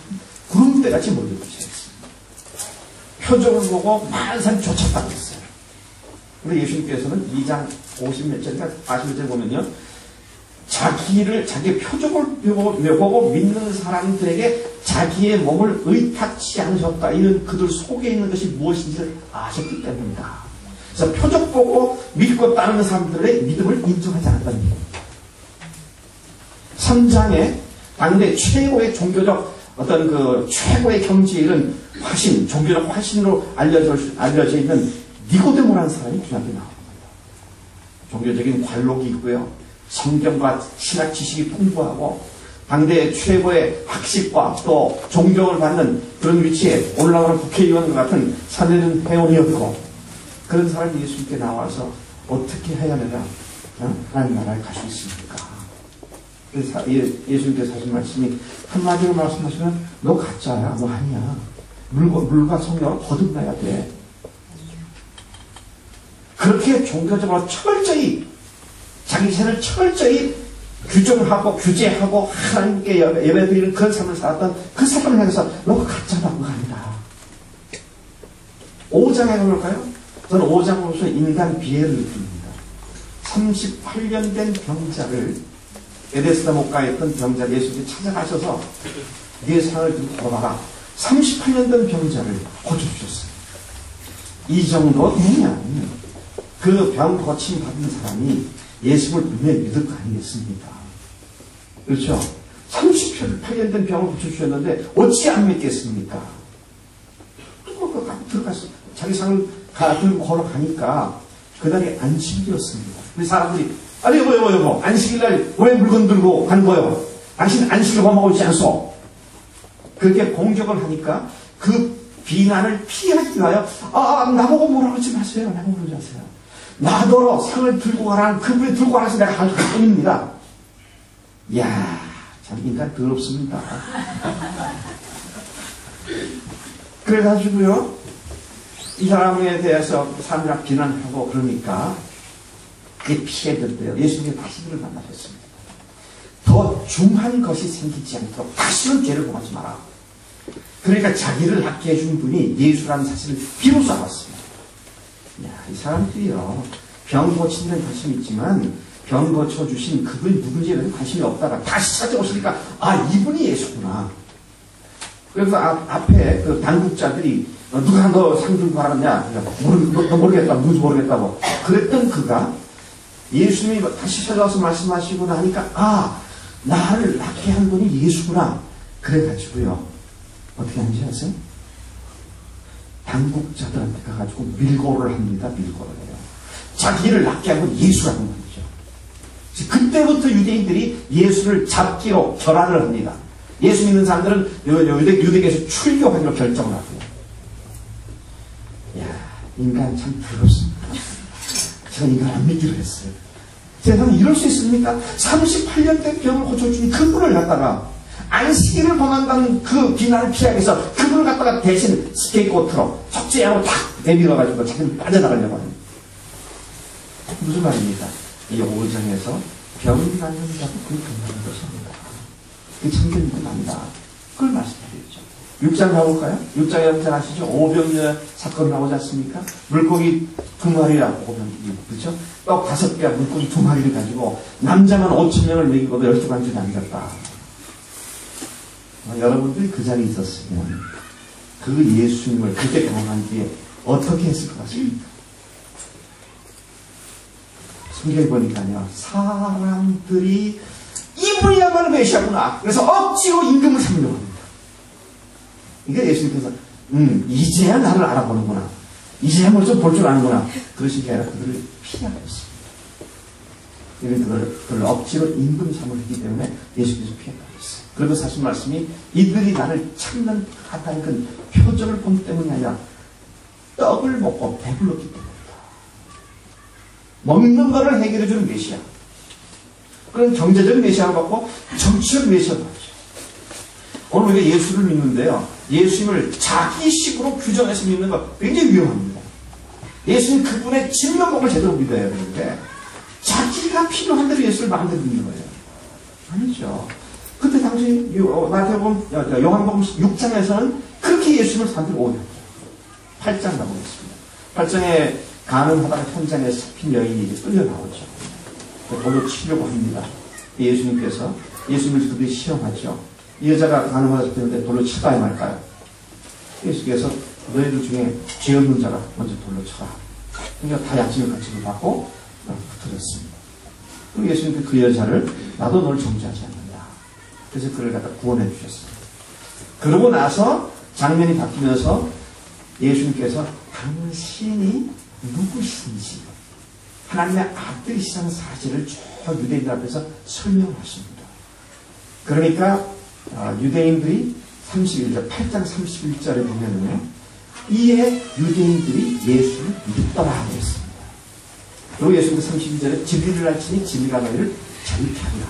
A: 구름대같이 몰려드셨습니다. 표적을 보고 많은 사람이 쫓았다고 했어요. 근데 예수님께서는 2장 50몇 절인가 40몇 절 보면요, 자기 표적을 보고 믿는 사람들에게 자기의 몸을 의탁치 않으셨다. 이는 그들 속에 있는 것이 무엇인지를 아셨기 때문이다. 그래서 표적 보고 믿고 따르는 사람들의 믿음을 인정하지 않았다는 얘기입니다. 3장에 당대 최고의 종교적 어떤 그 최고의 경지에 이른 화신, 종교적 화신으로 알려져 있는 니고데모라는 사람이 주한테 나옵니다. 종교적인 관록이 있고요. 성경과 신학 지식이 풍부하고 당대 최고의 학식과 또 존경을 받는 그런 위치에 올라오는 국회의원과 같은 사내는 회원이었고, 그런 사람이 예수님께 나와서 어떻게 해야 내가 하나님 나라에 갈 수 있습니까? 그래서 예수님께서 하신 말씀이 한마디로 말씀하시면 너 가짜야, 너 아니야. 물과 성령으로 거듭나야 돼. 그렇게 종교적으로 철저히 자기 자신을 철저히 규정하고 규제하고 하나님께 예배드리는 그런 삶을 살았던 그 사람을 향해서 너가 가짜다, 그거 아니다. 5장에 가볼까요? 저는 5장 보면서 인간 비애를 느낍니다. 38년 된 병자를, 에데스다 못 가있던 병자 예수님이 찾아가셔서 네 상을 들고 걸어봐라. 38년 된 병자를 고쳐주셨어요. 이 정도 되면 그 병 고침 받은 사람이 예수를 분명히 믿을 거 아니겠습니까? 그렇죠? 38년 된 병을 고쳐주셨는데 어찌 안 믿겠습니까? 들어가서 자기 상을 들고 걸어가니까 그날이 안식일이었습니다. 우리 사람들이 아니 여보 안식일날 왜 물건 들고 간 거요? 당신 안식일 범하고 있지 않소? 그렇게 공격을 하니까 그 비난을 피하기 위하여 나보고 뭐라 그러지 마세요. 나보고 그러지 마세요. 나더러 상을 들고 가라는 그분이 들고 가라서 내가 갈 뿐입니다. 이야 참 인간 더럽습니다. 그래가지고요 이 사람에 대해서 사람들이 비난하고 그러니까 그게 피해졌대요. 예수님이 다시 그를 만나셨습니다. 더 중한 것이 생기지 않도록 다시는 죄를 범하지 마라. 그러니까 자기를 낫게 해준 분이 예수라는 사실을 비로소 알았습니다. 이 사람들이요 병 고치는 데는 관심이 있지만 병 고쳐주신 그분이 누군지에 대해서 관심이 없다가 다시 찾아오시니까 이분이 예수구나. 그래서 앞에 그 당국자들이 누가 너 상 들고 가라냐? 모르겠다. 누군지 모르겠다고. 그랬던 그가 예수님이 다시 찾아와서 말씀하시고 나니까 나를 낫게 한 분이 예수구나. 그래가지고요. 어떻게 하는지 아세요? 당국자들한테 가가지고 밀고를 합니다. 밀고를 해요. 자기를 낫게 한 건 예수라는 말이죠. 그때부터 유대인들이 예수를 잡기로 결단을 합니다. 예수 믿는 사람들은 유대교에서 출교하기로 결정을 하고요. 인간 참 부럽습니다. 제가 인간 안 믿기로 했어요. 세상에 이럴 수 있습니까? 38년 된 병을 고쳐주니 그분을 갖다가 안식일을 범한다는 그 비난을 피하기 위해서 그분을 갖다가 대신 스케이트고트로 적재하고 탁 내밀어가지고 자기는 빠져나가려고 합니다. 무슨 말입니까? 이 5장에서 병이 낫는 자도 그 병나는 것입니다. 그게 참견이 납니다. 그걸 말씀드리죠. 6장 가볼까요? 6장에 여러분 아시죠? 오병이어 사건이 나오지 않습니까? 물고기 2마리라고 오병이, 그렇죠? 떡 5개와 물고기 2마리를 가지고 남자만 5,000명을 먹이고도 12관중에 앉았다. 여러분들이 그 자리에 있었으면 그 예수님을 그때 경험한 뒤에 어떻게 했을 것 같습니까? 성경에 보니까요, 사람들이 이분이야말로 메시아구나. 그래서 억지로 임금을 삼으려고 합니다. 그러니까 예수님께서 이제야 나를 알아보는구나. 이제야 뭘 좀 볼 줄 아는구나. 그러신 게 아니라 그들을 피하였습니다. 그들을 억지로 임금 삼으셨기 때문에 예수께서 피해가셨어요. 그리고 사실 말씀이 이들이 나를 찾는 듯한 그 표정을 본 때문이 아니라 떡을 먹고 배불렀기 때문이다. 먹는 거를 해결해주는 메시아. 그런 경제적인 메시아를 받고 정치적 메시아를 받죠. 오늘 우리가 예수를 믿는데요. 예수님을 자기식으로 규정해서 믿는 거 굉장히 위험합니다. 예수님 그분의 진면목을 제대로 믿어야 되는데 자기가 필요한 대로 예수를 마음대로 믿는 거예요. 아니죠. 그때 당시 요한복음 6장에서는 그렇게 예수님을 사람들이 오해했죠. 8장 가보겠습니다. 8장에 가늠하다가 현장에서 잡힌 여인이 이제 끌려 나오죠. 돌로 치려고 합니다. 예수님께서 예수님을 그들이 시험하죠. 이 여자가 가늠하다 잡혔는데 돌로 쳐가야 말까요? 예수께서 너희들 중에 죄 없는 자가 먼저 돌로 쳐라. 그러니까 다 양심의 가책을 받고 흩어졌습니다. 그리고 예수님께서 그 여자를 나도 너를 정죄하지 않는다. 그래서 그를 갖다 구원해 주셨습니다. 그러고 나서 장면이 바뀌면서 예수님께서 당신이 누구신지 하나님의 아들이시라는 사실을 쭉 유대인들 앞에서 설명하십니다. 그러니까 유대인들이 31절, 8장 31절에 보면은요, 이에 유대인들이 예수를 믿더라 그랬습니다. 그리고 예수님께서 32절에 진리를 알지니 진리가 너희를 자유케 하리라.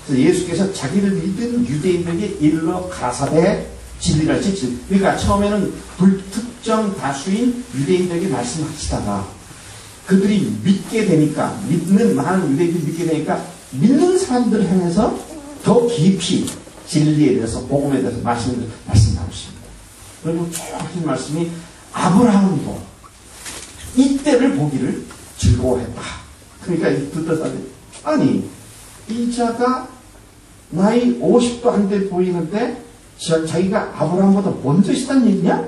A: 그래서 예수께서 자기를 믿은 유대인들에게 일러 가라사대 진리를 알지 진리. 그러니까 처음에는 불특정 다수인 유대인들에게 말씀하시다가 그들이 믿게 되니까, 믿는 많은 유대인들이 믿게 되니까 믿는 사람들을 향해서 더 깊이 진리에 대해서, 복음에 대해서 말씀 나누십니다. 그리고 쭉 하신 말씀이 아브라함도 이때를 보기를 즐거워했다. 그러니까 듣던 아니 이 자가 나이 50도 안 돼 보이는데 자기가 아브라함보다 먼저 있었다는 얘기냐?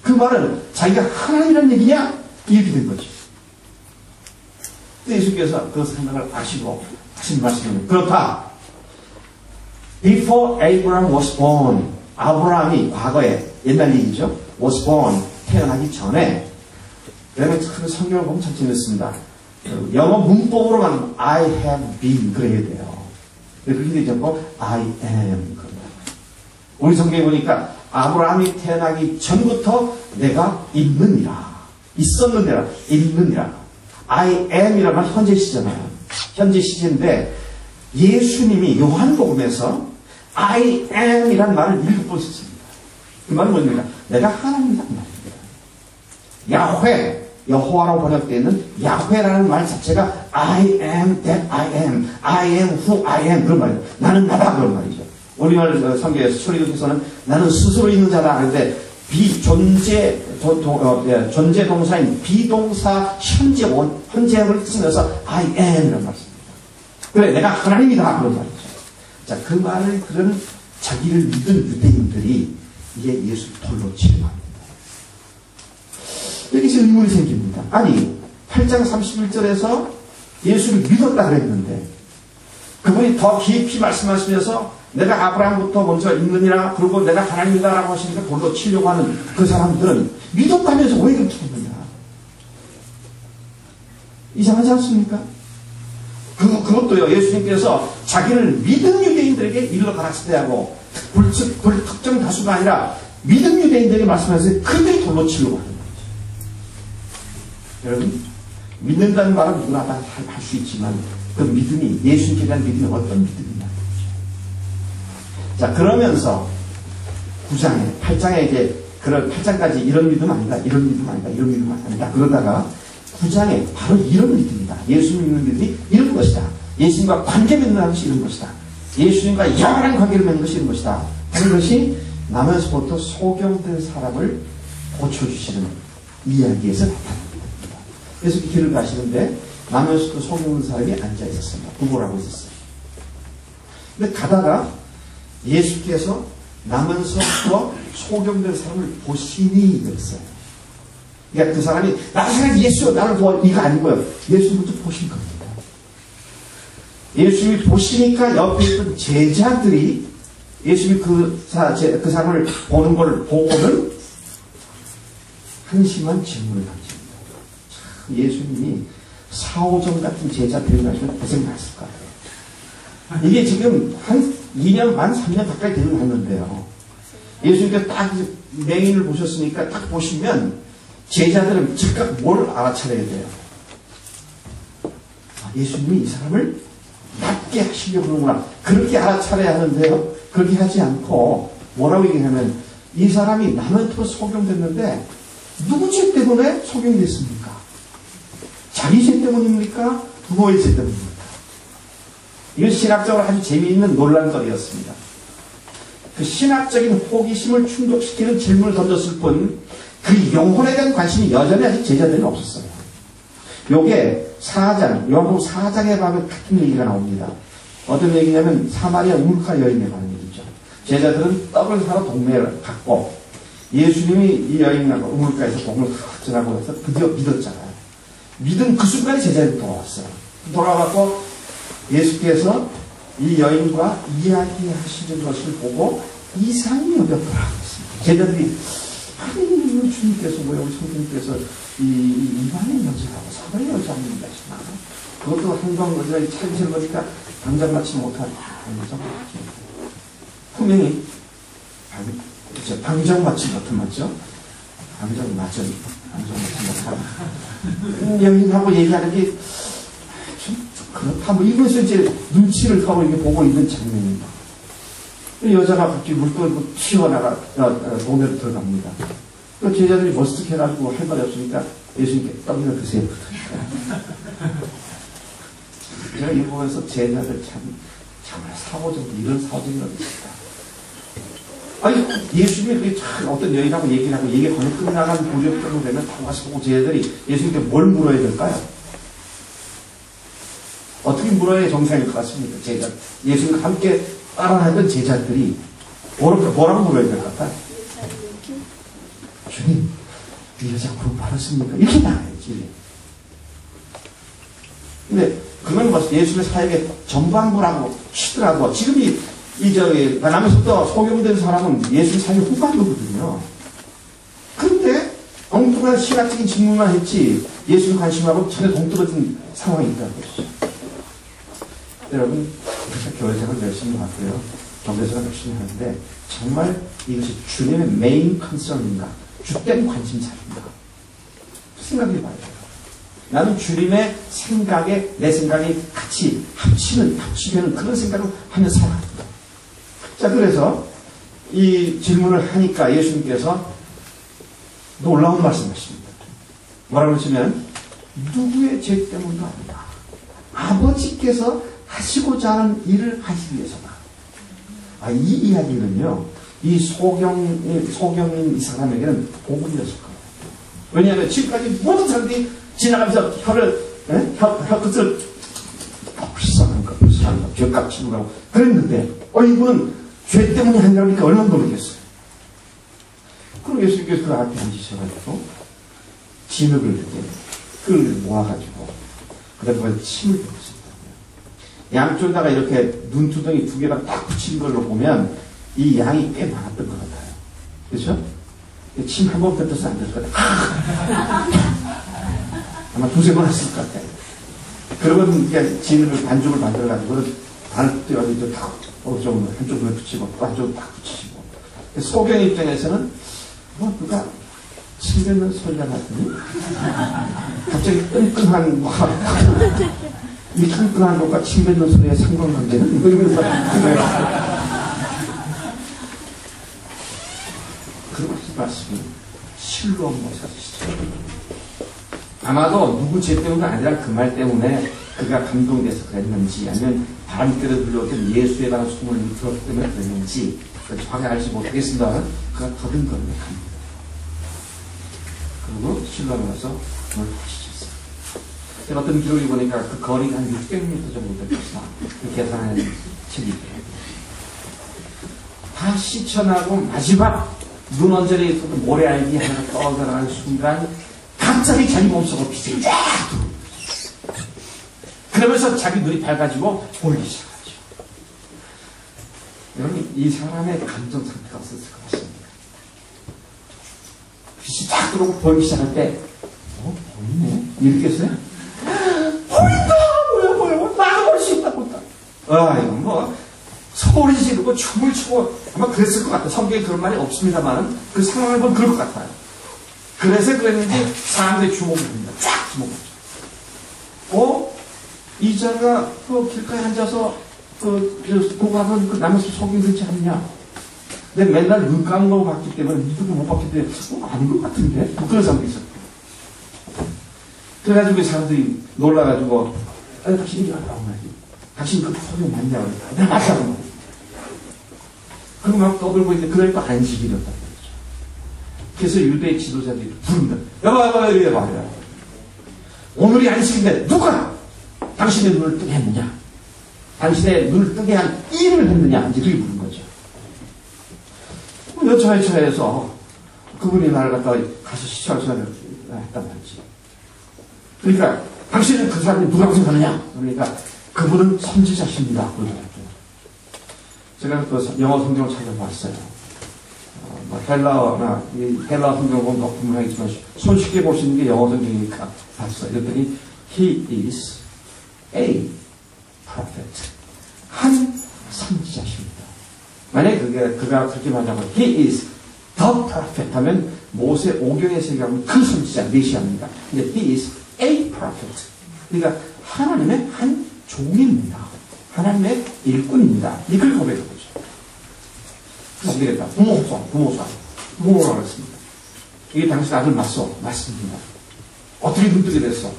A: 그 말은 자기가 하나님이라는 얘기냐? 이렇게 된 거죠. 예수께서 그 생각을 아시고 하신 말씀입니다. 그렇다. Before Abraham was born, 아브라함이 과거에 옛날 얘기죠. was born, 태어나기 전에. 그러면 그 성경을 보면 참 재밌습니다. 영어 문법으로만 I have been 그래야 돼요. 그렇게 되지 않고 I am 그런다. 우리 성경에 보니까 아브라함이 태어나기 전부터 내가 있느니라. 있었느니라. 있느니라. I am이라는 건 현재 시제잖아요. 현재 시제인데 예수님이 요한복음에서 I am이라는 말을 7번 썼습니다. 그 말은 뭡니까? 내가 하나님이란 말입니다. 야훼, 여호와라고 번역되어 있는 야훼라는 말 자체가 I am that I am, I am who I am 그런 말이에요. 나는 나다 그런 말이죠. 우리말 성경에서 초리교에서는 나는 스스로 있는 자다 하는데 존재 동사인 비동사 현재형을 쓰면서 I am이라는 말씀입니다. 그래 내가 하나님이다 그런 말이죠. 자, 그 말을 들은 자기를 믿은 유대인들이 이제 예수 돌로 치려 합니다. 여기서 의문이 생깁니다. 아니 8장 31절에서 예수를 믿었다 그랬는데 그분이 더 깊이 말씀하시면서 내가 아브라함부터 먼저 있느니라 그리고 내가 하나님이다라고 하시니까 돌로 치려고 하는 그 사람들은 믿었다면서 왜 그렇게 했느냐? 이상하지 않습니까? 그것도요, 예수님께서 자기를 믿은 유대인들에게 일러 가라사대 하고 특정 다수가 아니라 믿은 유대인들에게 말씀하셔서 그들이 돌로 치려고 하는 거죠. 여러분, 믿는다는 말은 누구나 다 할 수 있지만 그 믿음이, 예수님께 대한 믿음이 어떤 믿음이냐. 자, 그러면서 9장에, 8장에 이제, 그런 8장까지 이런 믿음 아니다, 이런 믿음 아니다, 이런 믿음 아니다. 그러다가 9장에 바로 이런 믿음이다. 예수 믿는 믿음이 이런 것이다. 예수님과 관계 맺는 것이 이런 것이다. 예수님과 영원한 관계를 맺는 것이 이런 것이다. 하는 것이 나면서부터 소경된 사람을 고쳐주시는 이야기에서 나타납니다. 그래서 길을 가시는데 나면서부터 소경된 사람이 앉아 있었습니다. 구보를 하고 있었어요. 근데 가다가 예수께서 나면서부터 소경된 사람을 보시니 그랬어요. 그러니까 그 사람이 나중에 예수 나를 도와 이거 아니고요. 예수님부터 보신 겁니다. 예수님이 보시니까 옆에 있던 제자들이 예수님이 그 사람을 보는 걸 보고는 한심한 질문을 던집니다. 참 예수님이 사오정 같은 제자들이 나시면 고생했을 거예요. 이게 지금 한 2년 반 3년 가까이 되는 했는데요. 예수님께서 딱 맹인을 보셨으니까 딱 보시면 제자들은 즉각 뭘 알아차려야 돼요? 예수님이 이 사람을 낫게 하시려고 하는구나. 그렇게 알아차려야 하는데요. 그렇게 하지 않고 뭐라고 얘기하면 이 사람이 남한테로 소경됐는데 누구 죄 때문에 소경이 됐습니까? 자기 죄 때문입니까? 부모의 죄 때문입니까? 이건 신학적으로 아주 재미있는 논란거리였습니다. 그 신학적인 호기심을 충족시키는 질문을 던졌을 뿐 그 영혼에 대한 관심이 여전히 아직 제자들이 없었어요. 요게 4장, 요한복음 4장에 가면 같은 얘기가 나옵니다. 어떤 얘기냐면 사마리아 우물가 여인에 관한 얘기죠. 제자들은 떡을 사러 동네를 갔고 예수님이 이 여인하고 우물가에서 떡을 지나고 해서 드디어 믿었잖아요. 믿은 그 순간에 제자들이 돌아왔어요. 돌아와서 예수께서 이 여인과 이야기하시는 것을 보고 이상히 여겼더라. 제자들이 아니 주님께서 뭐야 우리 성경님께서 이방인 여자하고 사마리아 여자 하는 것이나 그것도 한방 여자의 차이를 보니까 당장 맞지 못한 여자 맞죠. 분명히 방정 맞지 못한 맞죠. 방정 맞죠. 방정 맞지 못한 여인하고 얘기하는 게 좀 그렇다. 뭐 이것을 이제 눈치를 하고 이렇게 보고 있는 장면입니다. 여자가 갑자기 물건을 튀어나가 동네로 들어갑니다. 그 제자들이 머쓱 해가지고 할 말이 없으니까 예수님께 떡이나 드세요. 제가 이거 보면서 제자들 정말 사고적으로 이런 사고적이라고 있습니다. 아니 예수님이 어떤 여인하고 얘기를 하고 얘기가 거의 끝나간 무렵 정도 되면 다 와서 보고 제자들이 예수님께 뭘 물어야 될까요? 어떻게 물어야 정상일 것 같습니까? 예수님과 함께 따라하던 제자들이 뭐라고 물어야 될 것 같아? 주님, 이 여자 구원 받았습니까? 이렇게 나가야지. 근데 그건 뭐 예수의 사역의 전반부라고 치더라도 지금 남에서부터 소경된 사람은 예수의 사역 후반부거든요. 그런데 엉뚱한 신학적인 질문만 했지 예수를 관심하고 전혀 동떨어진 상황이 있다는 것이죠. 여러분, 그래서 교회생활 열심히 하고요. 경제생활 열심히 하는데 정말 이것이 주님의 메인 컨설인가? 주된 관심사인가? 생각해 봐야 돼요. 나는 주님의 생각에 내 생각이 같이 합치면 그런 생각을 하며 살아갑니다. 자, 그래서 이 질문을 하니까 예수님께서 놀라운 말씀하십니다. 뭐라고 하시면 누구의 죄 때문도 아니다. 아버지께서 하시고자 하는 일을 하시기 위해서다. 이 이야기는요, 이 소경인 이 사람에게는 복음이었을 거예요. 왜냐하면 지금까지 모든 사람들이 지나가면서 혀 끝을 불쌍한 거, 벽값 치고 가고 그랬는데, 이분은 죄 때문에 한 거니까 얼마나 놀겠어요. 그럼 예수님께서 그 앞에 앉으셔가지고, 진흙을 이렇게 끌 모아가지고, 그 다음에 거기서 침을 붓습니다. 양쪽에다가 이렇게 눈두덩이 두 개가 딱 붙인 걸로 보면, 이 양이 꽤 많았던 것 같아요. 그렇죠? 침 한 번 뱉어서 안 될 것 같아요. 아마 두세 번 했을 것 같아요. 그러면 이렇게 진흙을 반죽을 만들어가지고 반을 떼어가지고 다 한쪽으로 붙이고 또 한쪽으로 딱 붙이시고. 소경 입장에서는 누가 침 뱉는 소리가 나더니 갑자기 끈끈한 이 끈끈한 것과 침 뱉는 소리의 상관관계는 이러면서 그런 말씀이 실로 한번 찾으시죠. 아마도 누구 죄 때문이 아니라 그 말 때문에 그가 감동돼서 그랬는지 아니면 바람대로 불려오던 예수에 관한 소문을 들었기 때문에 그랬는지 정확히 알지 못하겠습니다. 그가 더듬거리며 갑니다. 그리고 실로암에 가서 그걸 다시쳤어요. 제가 어떤 기록을 보니까 그 거리가 한 600m 정도 될 것이다. 계산하는 책이 있더라고요. 다 씻혀나고 마지막 눈 언저리에 있어도 모래알기 하나가 떠들어가는 순간 갑자기 자기 몸속으로 빛이 쫙 들어옵니다. 그러면서 자기 눈이 밝아지고 보이기 시작하죠. 여러분, 이 사람의 감정 상태가 어땠을 것 같습니다. 빛이 쫙 들어오고 보이기 시작할 때 보이네? 이렇게 했어요? 보인다! 뭐야 나도 볼 수 있다고 이건 뭐 소리 지르고 춤을 추고 아마 그랬을 것 같아요. 성경에 그런 말이 없습니다만 그 상황을 보면 그럴 것 같아요. 그래서 그랬는지 사람들의 주목을 합니다. 쫙 주목을. 이자가 그 길가에 앉아서 보고 하던 그 나무숲 속이 그렇지 않냐? 근데 맨날 눈 감은 거 봤기 때문에 누구 못 봤기 때문에 아닌 것 같은데? 뭐 그런 사람도 있었고. 그래가지고 사람들이 놀라가지고 당신 이리 와라 말이지. 당신 그 소리 맞냐고 그러니까 내가 맞다고 말이지. 그리고 막 떠들고 있는데 그러니까 안식이 일었다. 그래서 유대 지도자들이 부릅니다. 여봐, 이리 와봐. 오늘이 안식인데 누가 당신의 눈을 뜨게 했느냐? 당신의 눈을 뜨게 한 일을 했느냐? 이제 그렇게 부른 거죠. 여차여차해서 그분이 나를 갖다가 가서 시청하셔야 했단 말이지. 그러니까 당신은 그 사람이 누가 생각하느냐? 그러니까 그분은 선지자십니다. 제가 또 영어 성경을 찾아봤어요. 헬라 성경을 보면 더 분명하겠지만 손쉽게 볼 수 있는 게 영어 성경이니까 봤어요. 그랬더니 He is a prophet. 한 선지자십니다. 만약에 그가 그렇게 말하자면 He is the prophet 하면 모세 오경에서 얘기하면 그 선지자, 메시아입니다. 근데 He is a prophet. 그러니까 하나님의 한 종입니다. 하나님의 일꾼입니다. 이걸 고백한 거죠. 그래서 되겠다. 부모가 그랬습니다. 이게 당신 아들 맞습니다. 어떻게 눈뜨게 됐어?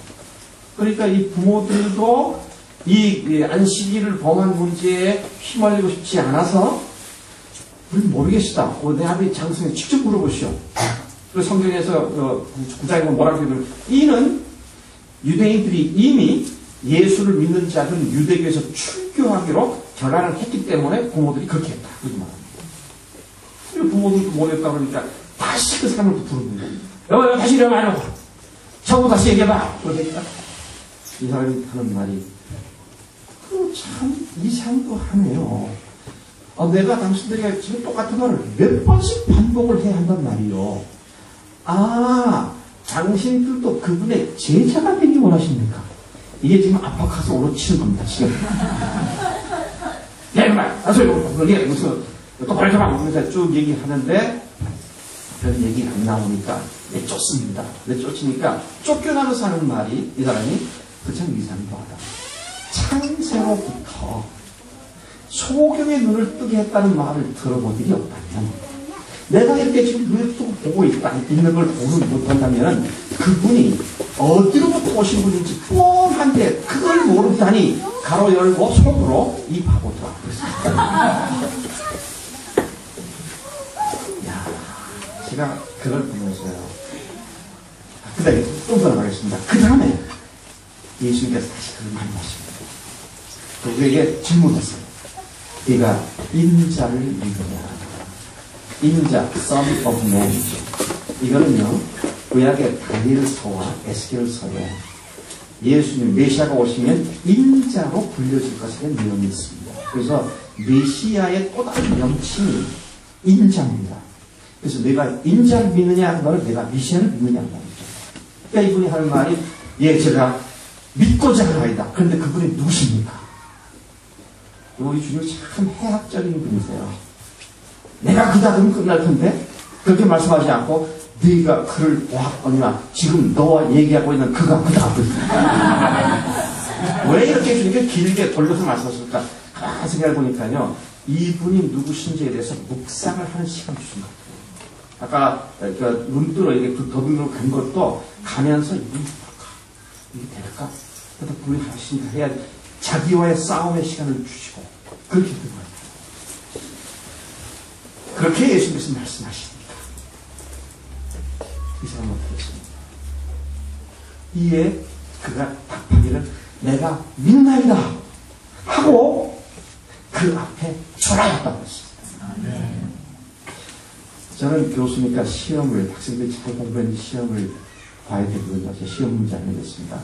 A: 그러니까 이 부모들도 이 안식일을 범한 문제에 휘말리고 싶지 않아서 우리 모르겠다. 내 아버지 장성에 직접 물어보시오. 그리고 성경에서 구장에 보면 뭐라고 하냐면 이는 유대인들이 이미 예수를 믿는 자들은 유대교에서 출교하기로 결단을 했기 때문에 부모들이 그렇게 했다. 그렇게 말합니다. 부모들도 모르겠다 그러니까 다시 그 사람을 부르는 거예요. 여보, 다시 이러면 안 하고. 처음부터 다시 얘기해봐. 그러니까 이 사람이 하는 말이, 참 이상도 하네요. 내가 당신들에게 지금 똑같은 말을 몇 번씩 반복을 해야 한단 말이요. 당신들도 그분의 제자가 되기 원하십니까? 이게 지금 아파카소로 치는 겁니다, 지금. 야, 이놈아! 이게 무슨, 똑바로 좀 하면서 쭉 얘기하는데, 별 얘기가 안 나오니까, 쫓습니다. 쫓으니까, 쫓겨나면서 하는 말이, 이 사람이, 참 이상도하다. 창세로부터 소경의 눈을 뜨게 했다는 말을 들어본 일이 없다면, 내가 이렇게 지금 눈을 뜨고 보고 있는 걸 보는 못한다면, 그분이 어디로부터 오신 분인지 뻔한데, 그걸 모르다니, 가로 열고 속으로 이 바보들아. 제가 그걸 보면서요. 그 다음에 좀 더 나가겠습니다. 그 다음에 예수님께서 다시 그걸 말씀하십니다. 우리에게 질문했어요. 네가 인자를 믿느냐? 인자, Son of Man. 이거는요, 구약의 다니엘서와 에스겔서에 예수님 메시아가 오시면 인자로 불려질 것에 내용이 있습니다. 그래서 메시아의 또 다른 명칭이 인자입니다. 그래서 내가 인자를 믿느냐 하는 말을 내가 메시아를 믿느냐 하는 말이죠. 그러니까 이분이 하는 말이, 제가 믿고자 하나이다. 그런데 그분이 누구십니까? 우리 주님 참 해학적인 분이세요. 내가 그다 그러면 끝날 텐데 그렇게 말씀하지 않고 네가 그를 보았거니와 지금 너와 얘기하고 있는 그가 그다. 왜 이렇게 주님께 길게 돌려서 말씀하실까? 가만히 생각해 보니까요, 이분이 누구신지에 대해서 묵상을 하는 시간 주신 것 같아요. 아까 눈뜨러 이게 더듬으로 간 것도 가면서 이게 될까? 그래도 분이 하시니까 해야 자기와의 싸움의 시간을 주시고 그렇게 된 거예요. 그렇게 예수님께서 말씀하시니까 이 사람은 어떻게 했습니까? 이에 그가 답하기를 내가 믿나이다 하고 그 앞에 절하였다고 했습니다. 저는 교수니까 시험을, 학생들이 잘 공부했는지 시험을 봐야 되거든요. 시험 문제를 냈습니다.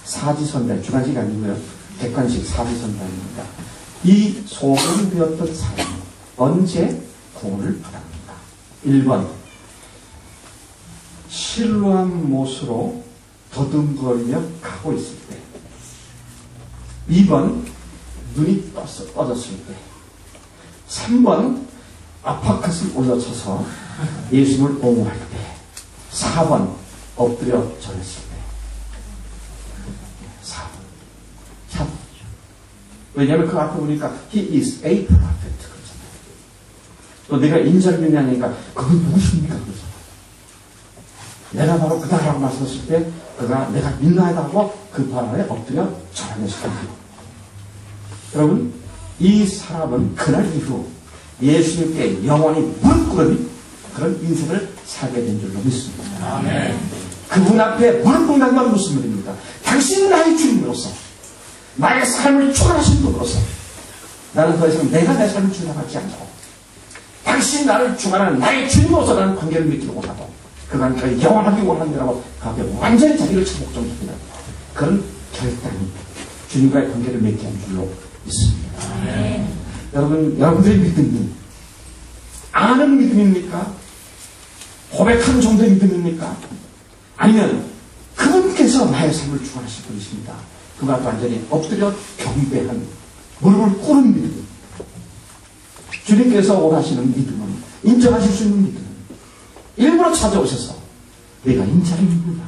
A: 사지선다, 주관식 아니고요. 객관식 사지선다입니다. 이 소금 되었던 사람은 언제 구원을 받았는가? 1번, 실루한 못으로 더듬거리며 가고 있을 때. 2번, 눈이 떠졌을 때. 3번, 아파컷을 올려쳐서 예수님을 옹호할 때. 4번, 엎드려 절했을 때. 4번. 왜냐하면 그 앞에 보니까 He is a prophet. 그러잖아요. 또 내가 인자를 믿냐니까 그건 누구십니까? 그러잖아요. 내가 바로 그다라고 말씀했을 때 그가 내가 믿나이다 하고 그 발 아래 엎드려 절하였을 때. 여러분, 이 사람은 그날 이후 예수님께 영원히 무릎 꿇은 그런 인생을 살게 된 줄로 믿습니다. 아멘. 그분 앞에 무릎 꿇는 건 무슨 말입니까? 당신 나의 주님으로서 나의 삶을 초월하신 분으로서 나는 더 이상 내가 내 삶을 주장하지 않고 당신 나를 주관하는 나의 주님으로서 나는 관계를 맺기로 원하고 그 관계가 영원하기 원한다고 그 앞에 완전히 자기를 목적으로 그런 결단이 주님과의 관계를 맺게 한 줄로 믿습니다. 아멘. 여러분들의 믿음이 아는 믿음입니까? 고백하는 정도의 믿음입니까? 아니면 그분께서 나의 삶을 주관하실 분이십니다. 그가 완전히 엎드려 경배한 무릎을 꿇은 믿음. 주님께서 원하시는 믿음은 인정하실 수 있는 믿음. 일부러 찾아오셔서 내가 인자를 믿는다.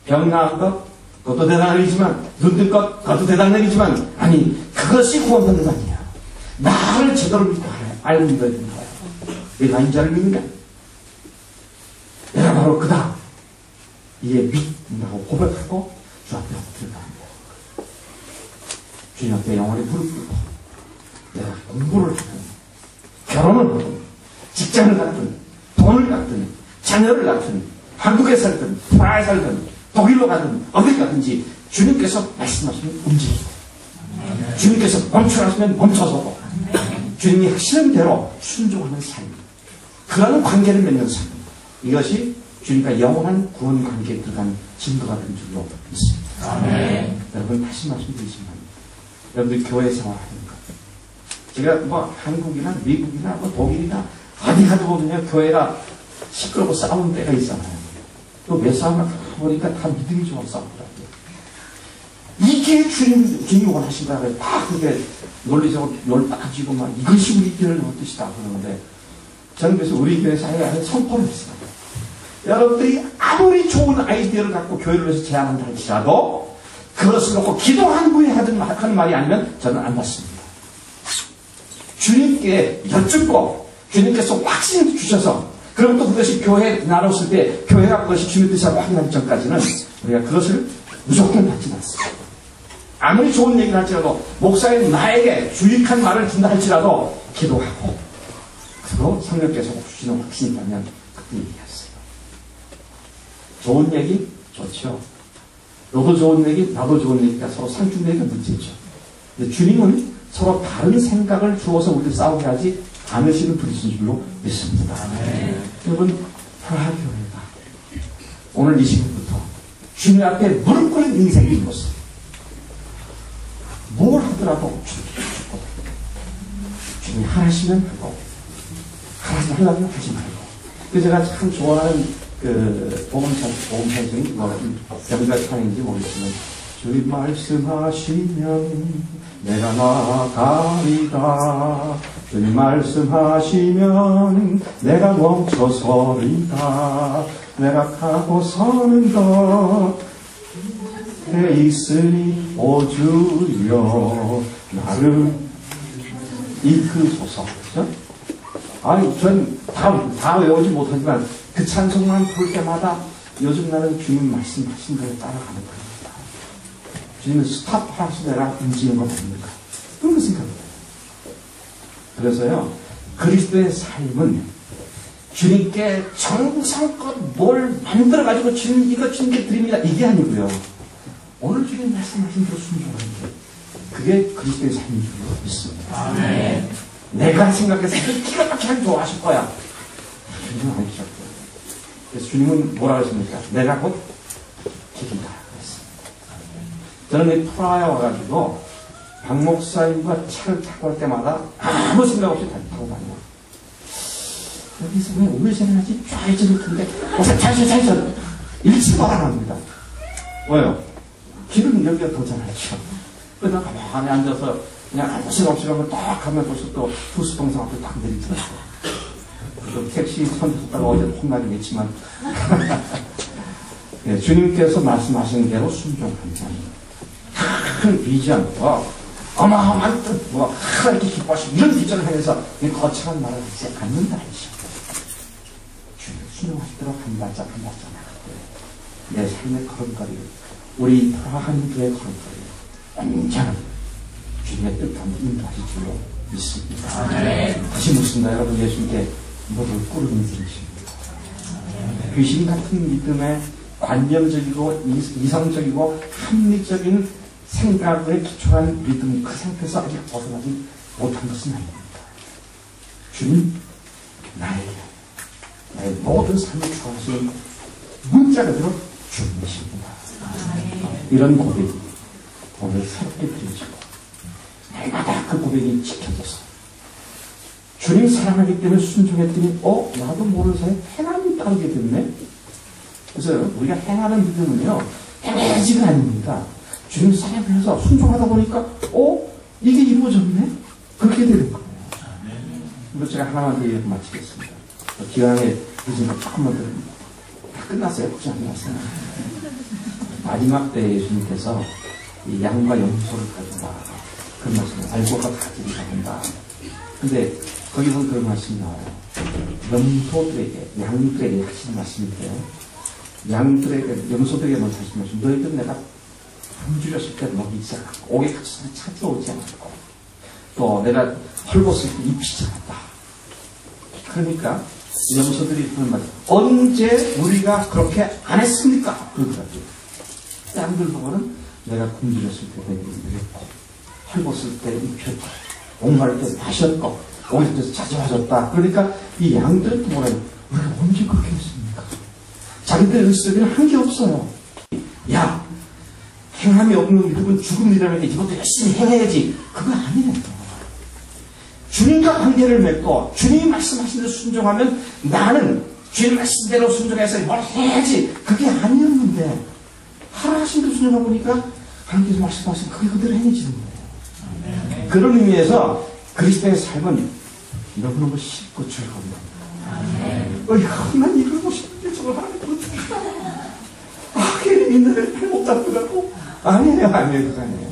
A: 병 나은 것 그것도 대단한 일이지만 눈 뜬 것 그것도 대단한 일이지만 아니 그것이 구원받는 거 아니야. 나를 제대로 믿고 알고 믿어야 되는 거야. 내가 인자를 믿느냐? 내가 바로 그다. 이에 믿는다고 고백하고 주 앞에 엎드려 합니다. 주님 앞에 영원히 무릎 꿇고 내가 공부를 하든 결혼을 하든 직장을 갖든 돈을 갖든 자녀를 갖든 한국에 살든 프라하에 살든 독일로 가든 어딜 가든지 주님께서 말씀하시면 움직이고 주님께서 멈추라시면 멈춰서고 주님이 하시는 대로 순종하는 삶. 그런 관계를 맺는 삶. 이것이 주님과 영원한 구원 관계에 들어간 증거가 된 줄로 믿습니다.
B: 아멘.
A: 여러분 다시 말씀드리지만 여러분들 교회 생활하는 것. 제가 뭐 한국이나 미국이나 뭐 독일이나 어디 가도 보면 교회가 시끄럽고 싸우는 때가 있잖아요. 또 왜 싸우나 보니까 다 믿음이 좋아서 싸우더라고요. 이게 주님이 원하신 거라고 다 그게 논리적으로 열받아지고 막 이것이 우리 교회를 뜻이다 그러는데 저는 그래서 우리 교회 사회에 선포를 했어요. 여러분들이 아무리 좋은 아이디어를 갖고 교회를 위해서 제안한다 할지라도 그것을 놓고 기도한 후에 하는 말이 아니면 저는 안 받습니다. 주님께 여쭙고 주님께서 확신을 주셔서 그럼 또 그것이 교회에 나눴을 때 교회가 그것이 주님의 뜻이라고 확인하기 전까지는 우리가 그것을 무조건 받지 않습니다. 아무리 좋은 얘기를 할지라도 목사인 나에게 유익한 말을 준다 할지라도 기도하고 그리고 성령께서 주시는 확신이 있다면 그때 얘기했어요. 좋은 얘기 좋죠. 너도 좋은 얘기 나도 좋은 얘기가 서로 상충되니까 문제죠. 근데 주님은 서로 다른 생각을 주어서 우리를 싸우게 하지 않으시는 분이신 줄로 믿습니다. 여러분 프라하교회가 오늘 이 시간부터 주님 앞에 무릎 꿇는 인생이 모습 뭘 하더라도 주님께 주님이 하시면 하고 하지 말라면 하지 말고. 그래서 제가 참 좋아하는 그 보험사 중에 영가 찬인지 모르겠지만 주님 말씀하시면 내가 나가리다. 주님 말씀하시면 내가 멈춰서리다. 내가 가고 서는 것 내 있으니 오 주여 나를 이끄소서. 그렇죠? 아니 전 다 외우지 못하지만 그 찬송만 부를 때마다 요즘 나는 주님 말씀하신 대로 따라가는 겁니다. 주님은 스탑하셔서 내가 움직이는 것 아닙니까? 그런 거 생각합니다. 그래서요 그리스도의 삶은 주님께 정성껏 뭘 만들어가지고 주님 이거 주님께 드립니다 이게 아니고요. 오늘 주님 말씀하신 대로 순종하는 게 그게 그리스도의 삶인 줄로 믿습니다.
B: 아멘.
A: 내가 생각해서 기가 막히게 좋아하실 거야. 주님은 아니셨고요. 그래서 주님은 뭐라 하십니까? 내가 곧 길이다 그랬습니다. 저는 이 프라하에 와가지고 박 목사님과 차를 타고 갈 때마다 아무 생각 없이 타고 다녀요. 여기서 왜 우회전하지? 좌회전일 텐데 좌회전 일치 바라갑니다. 왜요? 길은 여기가 더 잘 알죠. 그냥 가만히 앉아서 그냥 아무 생각 없이 가면 딱 가면 벌써 또 부수동산 앞에 딱 내리더라고요. 택시 선택했다가 어제 혼나긴 했지만 네, 주님께서 말씀하시는 대로 순종한다. 큰 비전, 어마어마한 뜻, 하나님께 기뻐하시고 이런 비전을 향해서 거창한 말을 하지 않는다 이죠. 주님 순종하시도록 한 발짝 한 발짝 나갔고요. 내 삶의 걸음걸이, 우리 프라하는 교회 걸음걸이 온전한 주님의 뜻함을 인도하실 줄로 믿습니다.
B: 네.
A: 다시 묻습니다. 여러분 예수님께 무릎을 꿇은 인생이십니다. 귀신 같은 믿음에 관념적이고 이성적이고 합리적인 생각에 기초한 믿음 그 상태에서 아직 벗어나지 못한 것은 아닙니다. 주님 나의 모든 삶을 추구하시는 문자가 들어 주님이십니다. 이런 고백이 오늘 새롭게 드려지고 날마다 그 고백이 지켜져서 주님 사랑하기 때문에 순종했더니 나도 모르는 사이에 행함이 따르게 됐네. 그래서 우리가 행하는 믿음은요 행해지가 아닙니다. 주님 사랑해서 순종하다 보니까 이게 이루어졌네. 그렇게 되는 거예요. 그래서 제가 하나만 더 얘기 마치겠습니다. 기왕에 늦은 거 조금만 더 다 끝났어요. 혹시 안 끝났어요? 마지막 때 예수님께서 이 양과 염소를 가져다 그런 말씀을 알고가 가지고 가본다. 근데 거기 보면 그런 말씀이 나와요. 염소들에게, 양들에게 하시는 말씀인데요. 염소들에게 먼저 하시는 말씀. 너희들 내가 굶주렸을 때 먹이지 않았고, 옥에 갇혔을 때 찾아오지 않았고, 또 내가 헐벗을 때 입히지 않았다. 그러니까 염소들이 그런 말, 언제 우리가 그렇게 안 했습니까? 그러더라고요. 양들 보고는 내가 굶주렸을 때 내가 먹였고, 헐벗을 때 입혔고, 목마를 때 마셨고, 오히려 찾아와줬다. 그러니까 이 양들은 또 뭐래요? 우리가 언제 그렇게 했습니까? 자기들 의식에는 한 게 없어요. 야, 행함이 없는 믿음은 죽음이라면 이것도 열심히 행해야지. 그거 아니에요. 주님과 관계를 맺고 주님이 말씀하신 대로 순종하면 나는 주님 말씀대로 순종해서 뭘 해야지. 그게 아니었는데 하나 하신 대로 순종하고 보니까 하나님께서 말씀하신 그게 그대로 행해지는 거예요. 그런 의미에서 그리스도의 삶은 너무너무 쉽고 즐겁니다. 난 이걸 보시는데 저걸 하나님 못했다. 괜히 있는 잘못 잡더라고. 아니에요. 그거 아니에요.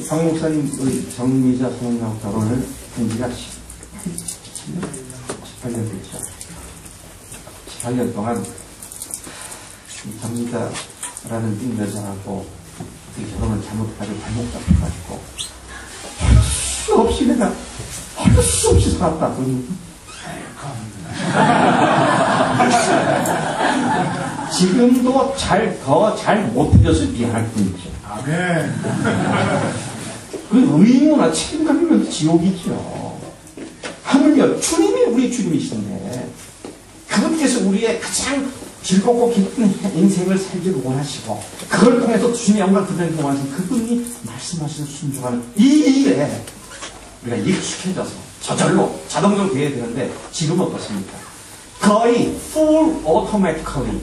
A: 박 목사님, 우리 정미자 성녀하고 결혼을 한 지가 18년 됐죠. 18년 동안 정미자라는 띵 여자하고 결혼을 잘못해가지고 잘못 잡혀가지고 할 수 없이 내가 할 수 없이 살았다. 지금도 더 잘 못해줘서 미안할 뿐이죠.
B: 아멘.
A: 그 의무나 책임감이면 지옥이죠. 하물며 주님이 우리 주님이신데 그분께서 우리의 가장 즐겁고 기쁜 인생을 살기를 원하시고 그걸 통해서 주님의 영광을 드러내기 원하시는 그분이 말씀하시는 순종하는 이 일에 우리가 익숙해져서 저절로 자동적으로 되어야 되는데 지금은 어떻습니까? 거의 full automatically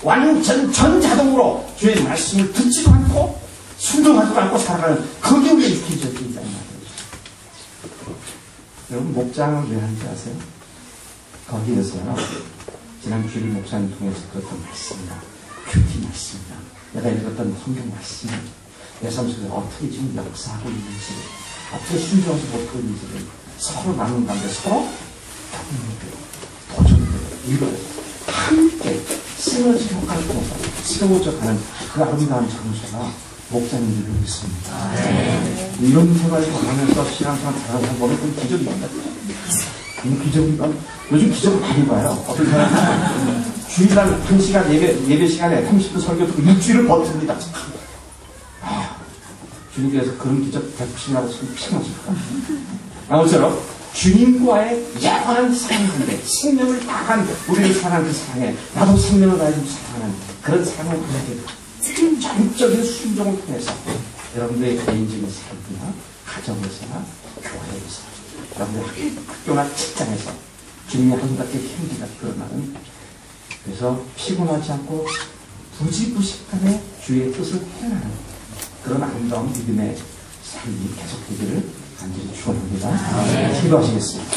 A: 완전 전자동으로 주의 말씀을 듣지도 않고 순종하지도 않고 살아가는 그게 우리가 익숙해져 있다는 말이죠. 여러분 목장을 왜 하는지 아세요? 거기에서요 지난 주일 목사님 통해서 들었던 말씀이나 큐티 말씀이나 내가 읽었던 성경 말씀 내 삶 속에 어떻게 지금 역사하고 있는지 어떻게 순종해서 못하고 있는지를 서로 나눈 가운데 서로 도전되고 이걸 함께 시너지 효과를 통해서 세워져 가는 그 아름다운 장소가 목사님들이 있습니다. 이런 생활을 하면서 신앙생활 잘하는 보면 그건 기적입니다. 기적입니다. 요즘 기적을 많이 봐요. 어떤 사람은 주일날 1시간 예배 시간에 30분 설교 듣고 일주일을 버팁니다. 주님께서 그런 기적 100%라고 칭하실 겁니다. 아무쪼록 주님과의 영원한 사랑인데 생명을 다한 우리를 사랑하는 그 사랑에 나도 생명을 다해서 사랑하는 그런 사랑을 보내게 전적인 순종을 통해서 여러분들의 개인적인 삶이나 가정에서나 교회에서 여러분들의 학교나 직장에서 주님의 아름답게 향기가 드러나는 그래서 피곤하지 않고 부지부식간에 주의 뜻을 행하는 그런 아름다운 믿음의 삶이 계속되기를 간절히 축원합니다. 기도하시겠습니다.